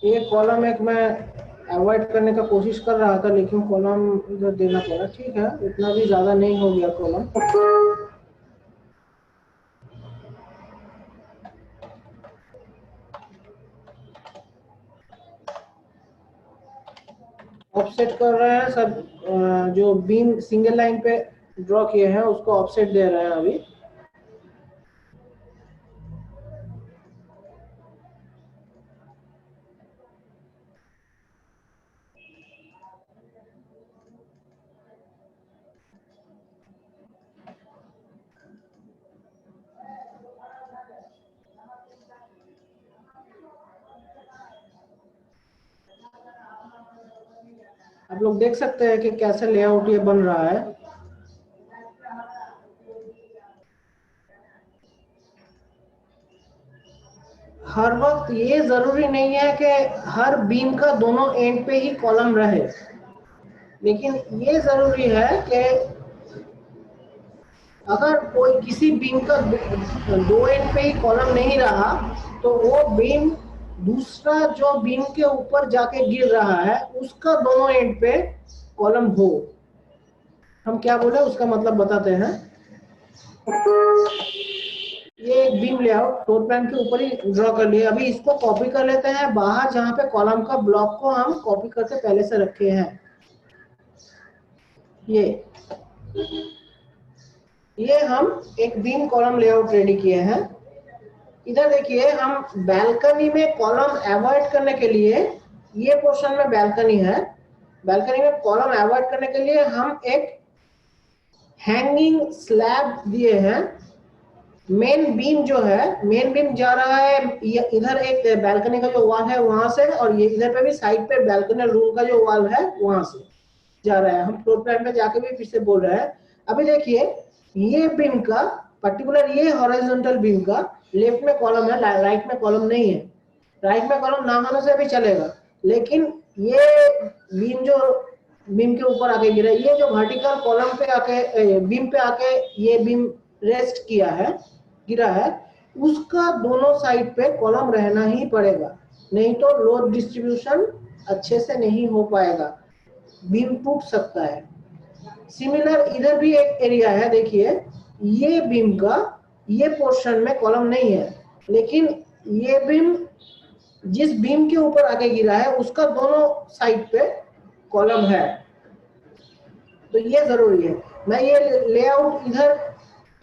ये कॉलम एक मैं अवॉइड करने का कोशिश कर रहा था, लेकिन कॉलम इधर देना पड़ा। ठीक है, इतना भी ज्यादा नहीं हो गया कॉलम। ऑफसेट कर रहे हैं सब, जो बीम सिंगल लाइन पे ड्रॉ किए हैं उसको ऑफसेट दे रहे हैं अभी। आप लोग देख सकते हैं कि कैसे लेआउट ये बन रहा है। हर वक्त ये जरूरी नहीं है कि हर बीम का दोनों एंड पे ही कॉलम रहे, लेकिन ये जरूरी है कि अगर कोई किसी बीम का दो एंड पे ही कॉलम नहीं रहा तो वो बीम दूसरा जो बीम के ऊपर जाके गिर रहा है उसका दोनों एंड पे कॉलम हो। हम क्या बोले उसका मतलब बताते हैं। ये एक बीम लेआउट फ्लोर प्लान के ऊपर ही ड्रॉ कर लिए। अभी इसको कॉपी कर लेते हैं बाहर, जहां पे कॉलम का ब्लॉक को हम कॉपी करके पहले से रखे हैं। ये हम एक बीम कॉलम लेआउट रेडी किए हैं। इधर देखिए, हम बैल्कनी में कॉलम अवॉइड करने के लिए, ये पोर्शन में बैल्कनी है, बैल्कनी में कॉलम अवॉइड करने के लिए हम एक हैंगिंग स्लैब दिए हैं। मेन बीम जो है, मेन बीम जा रहा है इधर एक बैल्कनी का जो वॉल है वहां से, और ये इधर पे भी साइड पे बैल्कनी रूम का जो वॉल है वहां से जा रहा है। हम फ्लोर प्लान पे जाके भी फिर से बोल रहे हैं। अभी देखिए, ये बीम का पर्टिकुलर, ये हॉरिजॉन्टल बीम का लेफ्ट में कॉलम है, राइट में कॉलम नहीं है। राइट में कॉलम ना होने से भी चलेगा, लेकिन ये बीम जो बीम के ऊपर आके गिरा, ये जो वर्टिकल कॉलम पे आके बीम पे आके ये बीम रेस्ट किया है, गिरा है, उसका दोनों साइड पे कॉलम रहना ही पड़ेगा, नहीं तो लोड डिस्ट्रीब्यूशन अच्छे से नहीं हो पाएगा, बीम टूट सकता है। सिमिलर इधर भी एक एरिया है, देखिए ये बीम का ये पोर्शन में कॉलम नहीं है, लेकिन ये बीम जिस बीम के ऊपर आके गिरा है उसका दोनों साइड पे कॉलम है, तो ये जरूरी है। मैं ये लेआउट इधर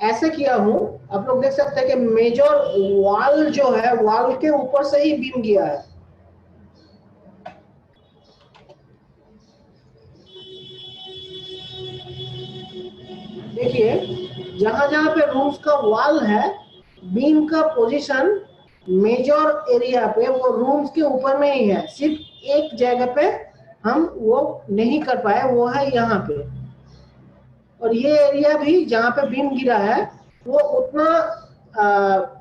ऐसे किया हूं, आप लोग देख सकते हैं कि मेजर वॉल जो है वॉल के ऊपर से ही बीम गया है। देखिए जहां जहां पे रूम्स का वॉल है, बीम का पोजीशन मेजर एरिया पे वो रूम्स के ऊपर में ही है, सिर्फ एक जगह पे हम वो नहीं कर पाए, वो है यहाँ पे। और ये एरिया भी जहाँ पे बीम गिरा है वो उतना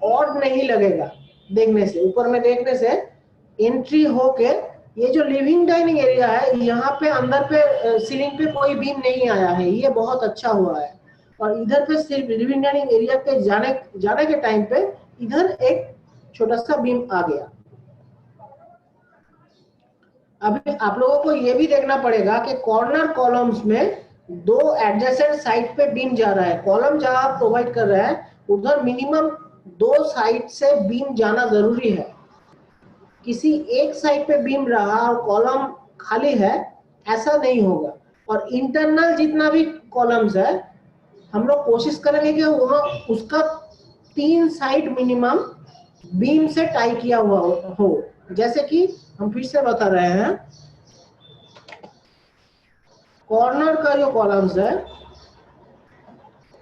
ऑड नहीं लगेगा देखने से, ऊपर में देखने से एंट्री होके ये जो लिविंग डाइनिंग एरिया है, यहाँ पे अंदर पे सीलिंग पे कोई बीम नहीं आया है, ये बहुत अच्छा हुआ है। और इधर पे सिर्फ लिविंग डाइनिंग एरिया के जाने के टाइम पे इधर एक छोटा सा बीम आ गया। अभी आप लोगों को ये भी देखना पड़ेगा कि कॉर्नर कॉलम्स में दो एडजेसेंट साइड पे बीम जा रहा है, कॉलम जहां आप प्रोवाइड कर रहे हैं उधर मिनिमम दो साइड से बीम जाना जरूरी है। किसी एक साइड पे बीम रहा और कॉलम खाली है, ऐसा नहीं होगा। और इंटरनल जितना भी कॉलम्स है हम लोग कोशिश करेंगे कि वहां उसका 3 साइड मिनिमम बीम से टाई किया हुआ हो। जैसे कि हम फिर से बता रहे हैं, कॉर्नर का जो कॉलम्स है,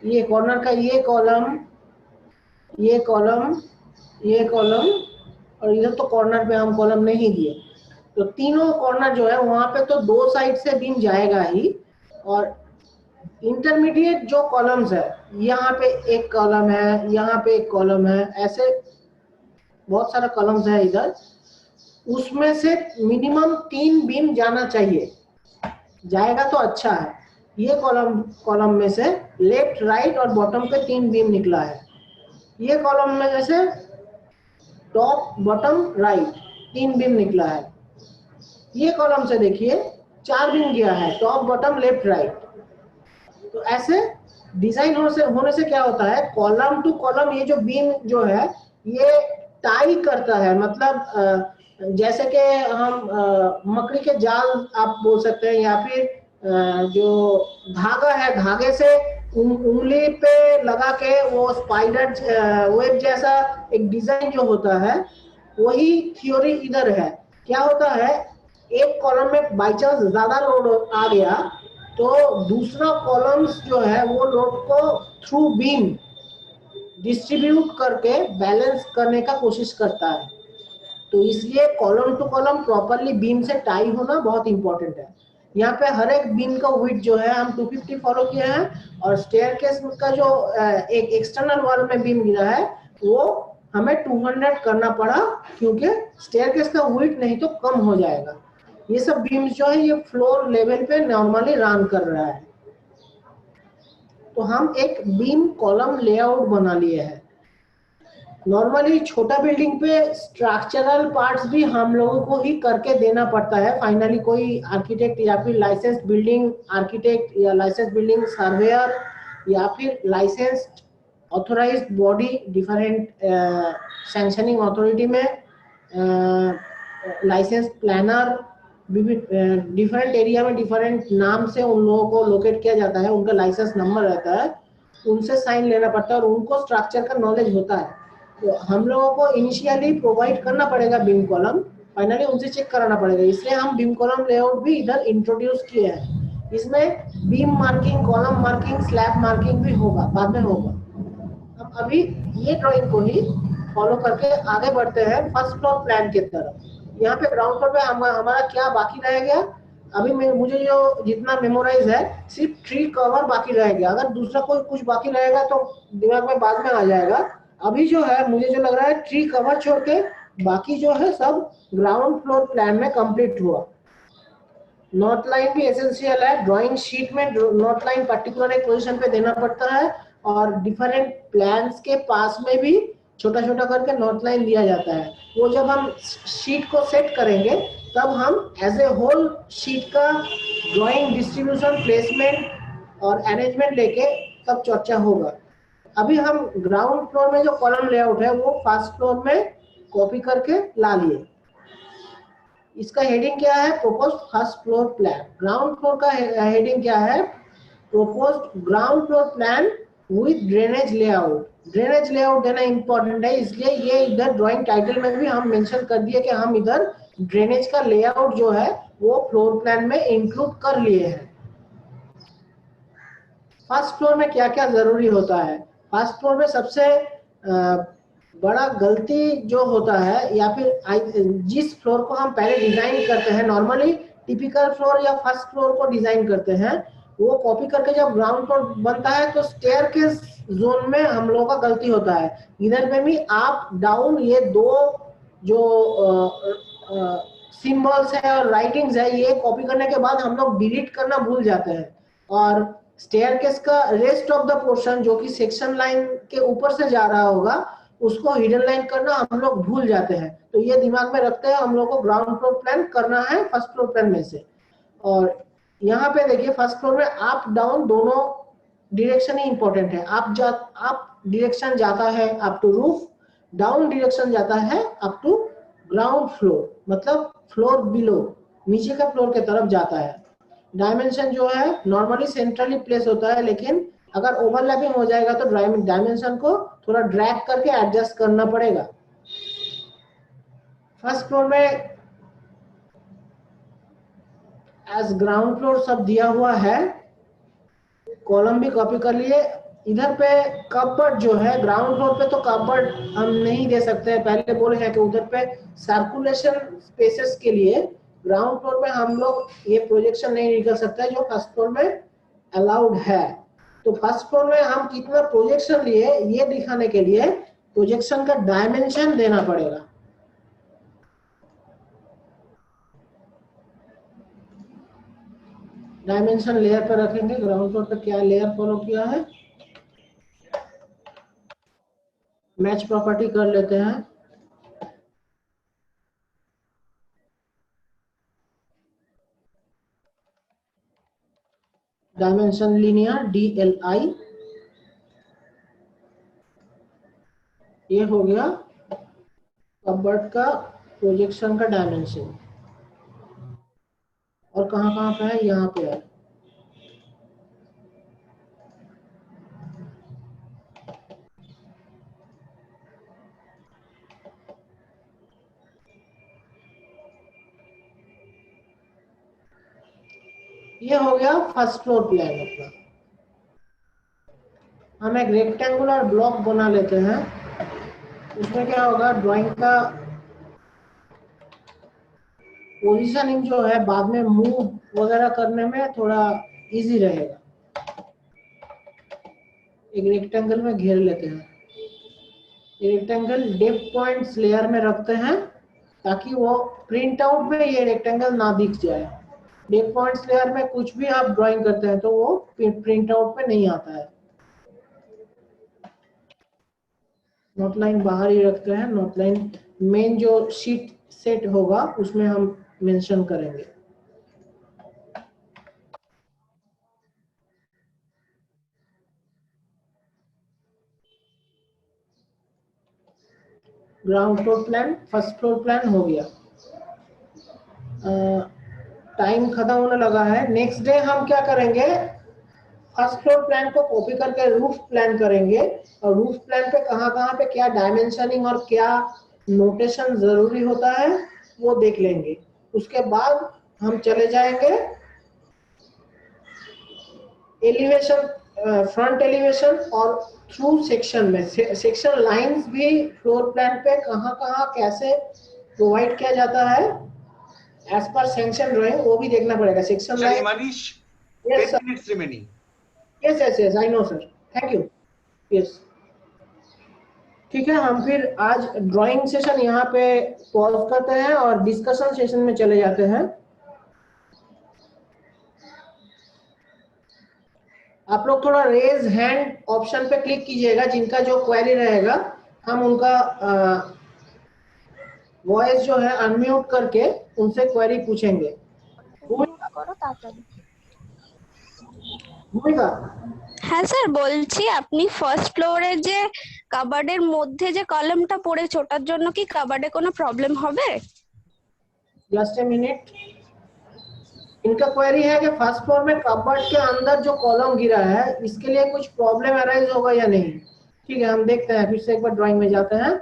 ये कॉर्नर का ये कॉलम, ये कॉलम, ये कॉलम, और इधर तो कॉर्नर पे हम कॉलम नहीं दिए, तो तीनों कॉर्नर जो है वहां पे तो दो साइड से बीम जाएगा ही। और इंटरमीडिएट जो कॉलम्स है, यहाँ पे एक कॉलम है, यहाँ पे एक कॉलम है, ऐसे बहुत सारा कॉलम्स है इधर, उसमें से मिनिमम 3 बीम जाना चाहिए, जाएगा तो अच्छा है। ये कॉलम में से लेफ्ट राइट और बॉटम पे 3 बीम निकला है, ये कॉलम में से टॉप बॉटम राइट 3 बीम निकला है, ये कॉलम से देखिए 4 बीम गया है, टॉप बॉटम लेफ्ट राइट। तो ऐसे डिजाइन होने से क्या होता है, कॉलम टू कॉलम ये जो बीम जो है ये टाई करता है, मतलब जैसे कि हम मकड़ी के जाल आप बोल सकते हैं, या फिर जो धागा है, धागे से उंगली पे लगा के वो स्पाइडर वेब जैसा एक डिजाइन जो होता है, वही थ्योरी इधर है। क्या होता है, एक कॉलम में बाई चांस ज्यादा लोड आ गया तो दूसरा कॉलम्स जो है वो लोड को थ्रू बीम डिस्ट्रीब्यूट करके बैलेंस करने का कोशिश करता है। तो इसलिए column to column properly beam से टाई होना बहुत इंपॉर्टेंट है। यहाँ पे हर एक बीम का विड्थ जो है हम 250 फॉलो किए हैं, और स्टेयरकेस का जो एक एक्सटर्नल वॉल में बीम गिरा है वो हमें 200 करना पड़ा, क्योंकि स्टेयरकेस का विड्थ नहीं तो कम हो जाएगा। ये सब बीम्स जो है ये फ्लोर लेवल पे नॉर्मली रन कर रहा है। तो हम एक बीम कॉलम लेआउट बना लिए हैं। नॉर्मली छोटा बिल्डिंग पे स्ट्रक्चरल पार्ट्स भी हम लोगों को ही करके देना पड़ता है। फाइनली कोई आर्किटेक्ट या फिर लाइसेंस बिल्डिंग आर्किटेक्ट या लाइसेंस बिल्डिंग सर्वेयर या फिर licensed authorised body different sanctioning authority में लाइसेंस प्लानर, डिफरेंट एरिया में डिफरेंट नाम से उन लोगों को लोकेट किया जाता है, उनका लाइसेंस नंबर रहता है, उनसे साइन लेना पड़ता है और उनको स्ट्रक्चर का नॉलेज होता है। तो हम लोगों को इनिशियली प्रोवाइड करना पड़ेगा बीम कॉलम, फाइनली उनसे चेक कराना पड़ेगा, इसलिए हम बीम कॉलम लेआउट भी इधर इंट्रोड्यूस किए हैं। इसमें beam marking, column marking, slab marking भी होगा, बाद में होगा। हम अभी ये ड्राइंग को ही फॉलो करके आगे बढ़ते हैं फर्स्ट फ्लोर प्लान की तरफ। यहाँ पे ग्राउंड फ्लोर पे हमारा क्या बाकी रह गया, अभी मुझे जो जितना मेमोराइज है सिर्फ ट्री कवर बाकी रह गया। अगर दूसरा कोई कुछ बाकी रहेगा तो दिमाग में बाद में आ जाएगा। अभी जो है मुझे जो लग रहा है ट्री कवर छोड़ के बाकी जो है सब ग्राउंड फ्लोर प्लान में कंप्लीट हुआ। नोट लाइन भी एसेंशियल है। ड्राइंग शीट में नोट लाइन पर्टिकुलर एक पोजीशन पे देना पड़ता है, और डिफरेंट प्लान्स के पास में भी छोटा छोटा करके नोट लाइन दिया जाता है। वो जब हम शीट को सेट करेंगे तब हम एज ए होल शीट का ड्राइंग डिस्ट्रीब्यूशन, प्लेसमेंट और अरेंजमेंट लेके तब चर्चा होगा। अभी हम ग्राउंड फ्लोर में जो कॉलम लेआउट है वो फर्स्ट फ्लोर में कॉपी करके ला लिए। इसका हेडिंग क्या है? Proposed first floor plan. Ground floor का हेडिंग क्या है? Proposed ground floor plan with drainage layout. Drainage layout देना इंपॉर्टेंट है, इसलिए ये इधर ड्राइंग टाइटल में भी हम मेंशन कर दिए कि हम इधर ड्रेनेज का लेआउट जो है वो फ्लोर प्लान में इंक्लूड कर लिए हैं। फर्स्ट फ्लोर में क्या क्या जरूरी होता है? फर्स्ट फ्लोर में सबसे बड़ा गलती जो होता है, या फिर जिस फ्लोर को हम पहले डिजाइन करते हैं, नॉर्मली टिपिकल फ्लोर या फर्स्ट फ्लोर को डिजाइन करते हैं, वो कॉपी करके जब ग्राउंड फ्लोर बनता है तो स्टेयर के जोन में हम लोगों का गलती होता है। इधर पे भी अप डाउन ये दो जो सिंबल्स है और राइटिंग्स है, ये कॉपी करने के बाद हम लोग डिलीट करना भूल जाते हैं, और स्टेयरकेस का रेस्ट ऑफ द पोर्शन जो कि सेक्शन लाइन के ऊपर से जा रहा होगा उसको हिडन लाइन करना हम लोग भूल जाते हैं। तो ये दिमाग में रखते हैं हम लोग को ग्राउंड फ्लोर प्लान करना है फर्स्ट फ्लोर प्लान में से। और यहाँ पे देखिए फर्स्ट फ्लोर में अप डाउन दोनों डायरेक्शन ही इंपॉर्टेंट है। अप डायरेक्शन जाता है up to roof, down direction जाता है अप टू ग्राउंड फ्लोर, मतलब फ्लोर बिलो, नीचे का फ्लोर के तरफ जाता है। डायमेंशन जो है नॉर्मली सेंट्रली प्लेस होता है, लेकिन अगर ओवरलैपिंग हो जाएगा तो डायमेंशन को थोड़ा ड्रैग करके एडजस्ट करना पड़ेगा। फर्स्ट फ्लोर में एज ग्राउंड फ्लोर सब दिया हुआ है, कॉलम भी कॉपी कर लिए। इधर पे कपबोर्ड जो है, ग्राउंड फ्लोर पे तो कपबोर्ड हम नहीं दे सकते हैं, पहले बोले हैं कि उधर पे सर्कुलेशन स्पेसेस के लिए ग्राउंड फ्लोर पे हम लोग ये प्रोजेक्शन नहीं निकल सकता है जो फर्स्ट फ्लोर में अलाउड है। तो फर्स्ट फ्लोर में हम कितना प्रोजेक्शन लिए ये दिखाने के लिए प्रोजेक्शन का डायमेंशन देना पड़ेगा। डायमेंशन लेयर पर रखेंगे। ग्राउंड फ्लोर पर क्या लेयर फॉलो किया है, मैच प्रॉपर्टी कर लेते हैं। डायमेंशन लीनियर DLI, ये हो गया कपबोर्ड का प्रोजेक्शन का डायमेंशन। और कहाँ पे है? यहाँ पे है। ये हो गया फर्स्ट फ्लोर प्लान अपना। हम एक रेक्टेंगुलर ब्लॉक बना लेते हैं। उसमें क्या होगा, ड्राइंग का पोजीशनिंग जो है बाद में मूव वगैरह करने में थोड़ा इजी रहेगा। एक रेक्टेंगल में घेर लेते हैं। रेक्टेंगल डेप्थ पॉइंट्स लेयर में रखते हैं ताकि वो प्रिंट आउट में ये रेक्टेंगल ना दिख जाए। डेप्थ पॉइंट्स लेयर में कुछ भी आप ड्राइंग करते हैं तो वो प्रिंट आउट में नहीं आता है। नोट लाइन बाहर ही रखते हैं। नोट लाइन मेन जो शीट सेट होगा उसमें हम मेंशन करेंगे। Ground floor plan, first floor plan हो गया। टाइम खत्म होने लगा है। नेक्स्ट डे हम क्या करेंगे, फर्स्ट फ्लोर प्लान को कॉपी करके रूफ प्लान करेंगे, और रूफ प्लान पे कहाँ पे क्या डायमेंशनिंग और क्या नोटेशन जरूरी होता है वो देख लेंगे। उसके बाद हम चले जाएंगे एलिवेशन, फ्रंट एलिवेशन और थ्रू सेक्शन में। सेक्शन लाइंस भी फ्लोर प्लान पे कहाँ कैसे प्रोवाइड किया जाता है एज पर सैंक्शन ड्राइंग, वो भी देखना पड़ेगा। Section line Manish, 10 minutes remaining. yes I know sir, thank you, yes। ठीक है, हम फिर आज ड्राइंग सेशन यहाँ पे पॉज करते हैं और डिस्कशन सेशन में चले जाते हैं। आप लोग थोड़ा रेज हैंड ऑप्शन पे क्लिक कीजिएगा, जिनका जो क्वेरी रहेगा हम उनका वॉइस जो है अनम्यूट करके उनसे क्वेरी पूछेंगे। भूमिका, হ্যাঁ স্যার, বলছি আপনি ফার্স্ট ফ্লোরে যে কাবার্ডের মধ্যে যে কলামটা পড়েছে ওটার জন্য কি কাবার্ডে কোনো প্রবলেম হবে? Just a minute. इनका क्वेरी है कि फर्स्ट फ्लोर में कबर्ड के अंदर जो कॉलम गिरा है इसके लिए कुछ प्रॉब्लम अराइज होगा या नहीं। ठीक है, हम देखते हैं, फिर से एक बार ड्राइंग में जाते हैं।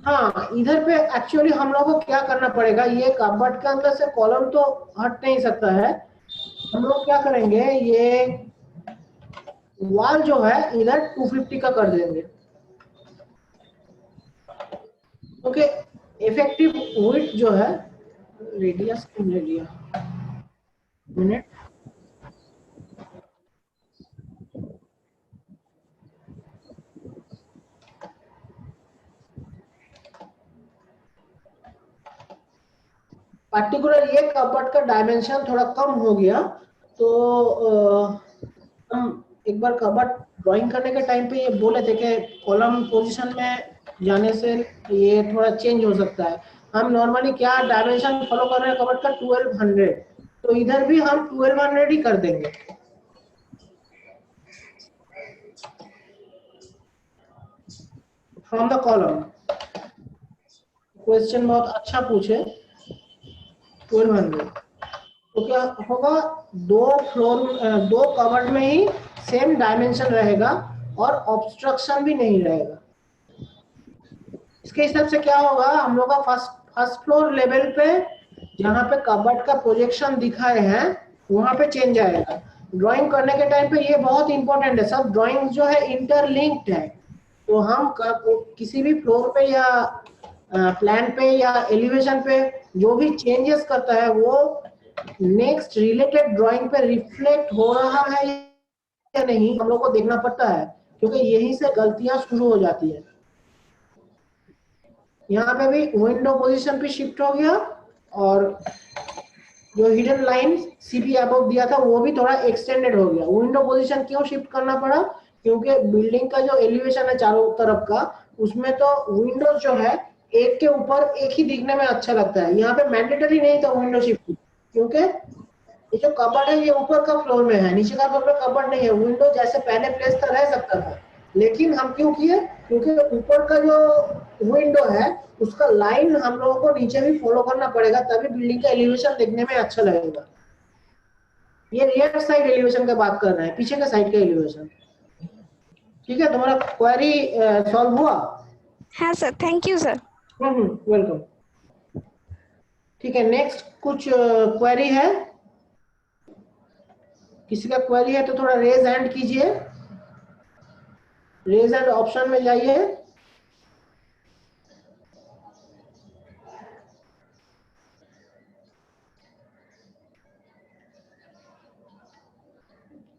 हाँ, इधर पे एक्चुअली हम लोग को क्या करना पड़ेगा, ये कबर्ड के अंदर से कॉलम तो हट नहीं सकता है। हम लोग क्या करेंगे, ये वॉल जो है इधर 250 का कर देंगे। ओके, इफेक्टिव विड्थ जो है, रेडियस कम ले लिया, मिनट। पार्टिकुलर ये कबर्ड का डायमेंशन थोड़ा कम हो गया, तो हम एक बार कबर्ड ड्राइंग करने के टाइम पे ये बोले थे कि कॉलम पोजीशन में जाने से ये थोड़ा चेंज हो सकता है। हम नॉर्मली क्या डायमेंशन फॉलो कर रहे हैं कबर्ड का, 1200, तो इधर भी हम 1200 ही कर देंगे। फ्रॉम द कॉलम, क्वेश्चन बहुत अच्छा पूछे। 1200 तो क्या होगा, दो कबर्ड में ही सेम डायमेंशन रहेगा और ऑब्स्ट्रक्शन भी नहीं रहेगा। इसके हिसाब से क्या होगा, हम लोग का फर्स्ट फ्लोर लेवल पे जहाँ पे कबर्ड का प्रोजेक्शन दिखाए हैं वहां पे चेंज आएगा। ड्राइंग करने के टाइम पे ये बहुत इंपॉर्टेंट है, सब ड्राइंग जो है इंटरलिंक्ड है। तो हम किसी भी फ्लोर पे या प्लान पे या एलिवेशन पे जो भी चेंजेस करता है वो नेक्स्ट रिलेटेड ड्राइंग पे रिफ्लेक्ट हो रहा है या नहीं, हम लोग को देखना पड़ता है, क्योंकि यहीं से गलतियां शुरू हो जाती है। यहाँ पे भी विंडो पोजीशन पे शिफ्ट हो गया और जो हिडन लाइन सीपी अबव दिया था वो भी थोड़ा एक्सटेंडेड हो गया। विंडो पोजीशन क्यों शिफ्ट करना पड़ा, क्योंकि बिल्डिंग का जो एलिवेशन है चारों तरफ का, उसमें तो विंडोज जो है एक के ऊपर एक ही दिखने में अच्छा लगता है। यहाँ पे मैंडेटरी नहीं था विंडो शिफ्ट, क्योंकि ये जो कबर्ड है ये ऊपर का फ्लोर में है, नीचे का फ्लोर में कबर्ड नहीं है। विंडो जैसे पहले प्लेस था रह सकता था, लेकिन हम क्यों किए, क्योंकि ऊपर का जो विंडो है उसका लाइन हम लोगों को नीचे भी फॉलो करना पड़ेगा, तभी बिल्डिंग का एलिवेशन देखने में अच्छा लगेगा। ये रियर साइड एलिवेशन की बात कर रहे हैं, पीछे का साइड का एलिवेशन। ठीक है, तुम्हारा क्वेरी सॉल्व हुआ? हाँ sir, thank you sir. Welcome. ठीक है, नेक्स्ट कुछ क्वेरी है? किसी का क्वेरी है तो थोड़ा रेज हैंड कीजिए, रेज हैंड ऑप्शन में जाइए।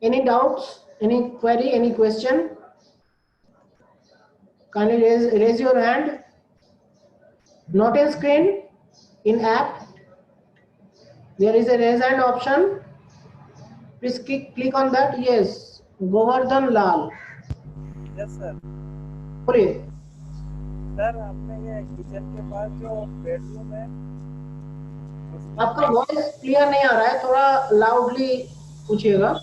Any doubts, any query, any question? Kindly raise your hand. Not in screen, in app there is a raise hand option, please click on that. Yes, Govardhan Lal. Yes sir. बोलिए sir, आपने ये kitchen के पास जो bedroom है, आपका voice clear नहीं आ रहा है, थोड़ा लाउडली पूछिएगा।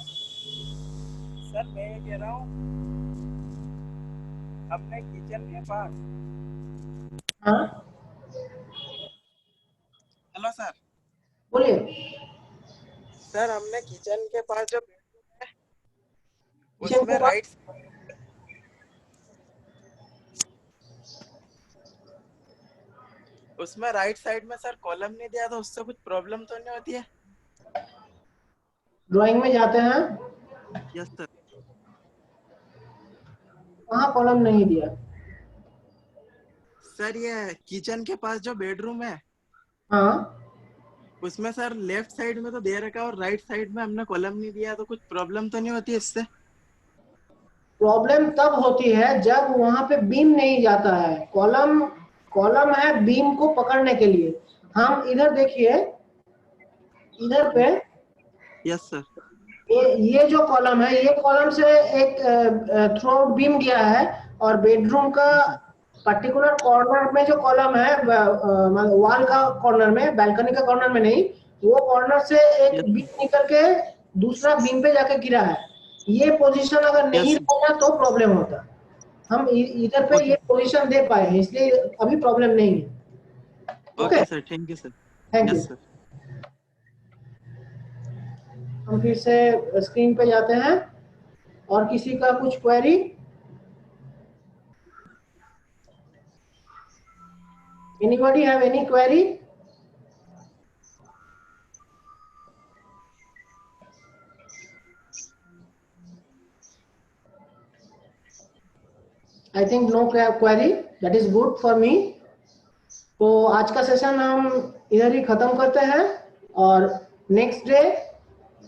सर मैं ये कह रहा हूँ, अपने किचन के पास। हाँ हेलो सर। बोलिए। सर, हमने किचन के पास जो बेडरूम है किचन उसमें के पास राइट साइड में सर कॉलम नहीं दिया, तो उससे कुछ प्रॉब्लम तो नहीं होती है? ड्राइंग में जाते हैं। Yes sir. कहाँ कॉलम नहीं दिया? सर ये किचन के पास जो बेडरूम है हाँ, उसमें सर लेफ्ट साइड में तो दे रखा है और राइट साइड में हमने कॉलम नहीं दिया, तो कुछ प्रॉब्लम तो नहीं होती है इससे? प्रॉब्लम तब होती है जब वहां पे बीम नहीं जाता है। कॉलम है बीम को पकड़ने के लिए। हम इधर देखिए, इधर पे यस सर। ये जो कॉलम है, ये कॉलम से एक थ्रू आउट बीम गया है और बेडरूम का पर्टिकुलर कॉर्नर में जो कॉलम है, वॉल का कॉर्नर में, बालकनी का कॉर्नर में नहीं, वो कॉर्नर से एक बीम निकल के दूसरा बीम पे जाके गिरा है। ये पोजीशन अगर नहीं रहता तो प्रॉब्लम होता। हम इधर पे ये पोजीशन दे पाए हैं, इसलिए अभी प्रॉब्लम नहीं है। Okay sir, thank you sir. Thank you. हम फिर से स्क्रीन पे जाते हैं। और किसी का कुछ query? Anybody have any query? I think no query, that is good for me. तो आज का सेशन हम इधर ही खत्म करते हैं और next day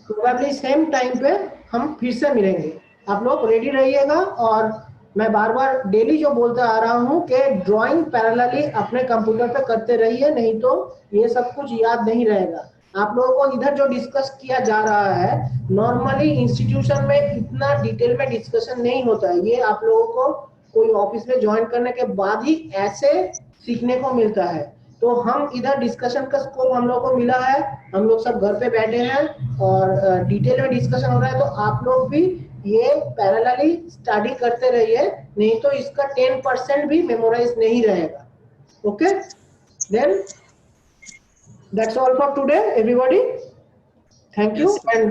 probably same time पे हम फिर से मिलेंगे। आप लोग रेडी रहिएगा। और मैं बार बार डेली जो बोलते आ रहा हूँ कि ड्राइंग पैरेलली अपने कंप्यूटर पे करते रहिए, नहीं तो ये सब कुछ याद नहीं रहेगा। आप लोगों को इधर जो डिस्कस किया जा रहा है, नॉर्मली इंस्टीट्यूशन में इतना डिटेल में डिस्कशन नहीं होता है। ये आप लोगों को कोई ऑफिस में ज्वाइन करने के बाद ही ऐसे सीखने को मिलता है। तो हम इधर डिस्कशन का स्कोप हम लोग को मिला है, हम लोग सब घर पे बैठे हैं और डिटेल में डिस्कशन हो रहा है। तो आप लोग भी ये पैरेलली स्टडी करते रहिए, नहीं तो इसका 10% भी मेमोराइज नहीं रहेगा। Okay, then that's all for today everybody. Thank you and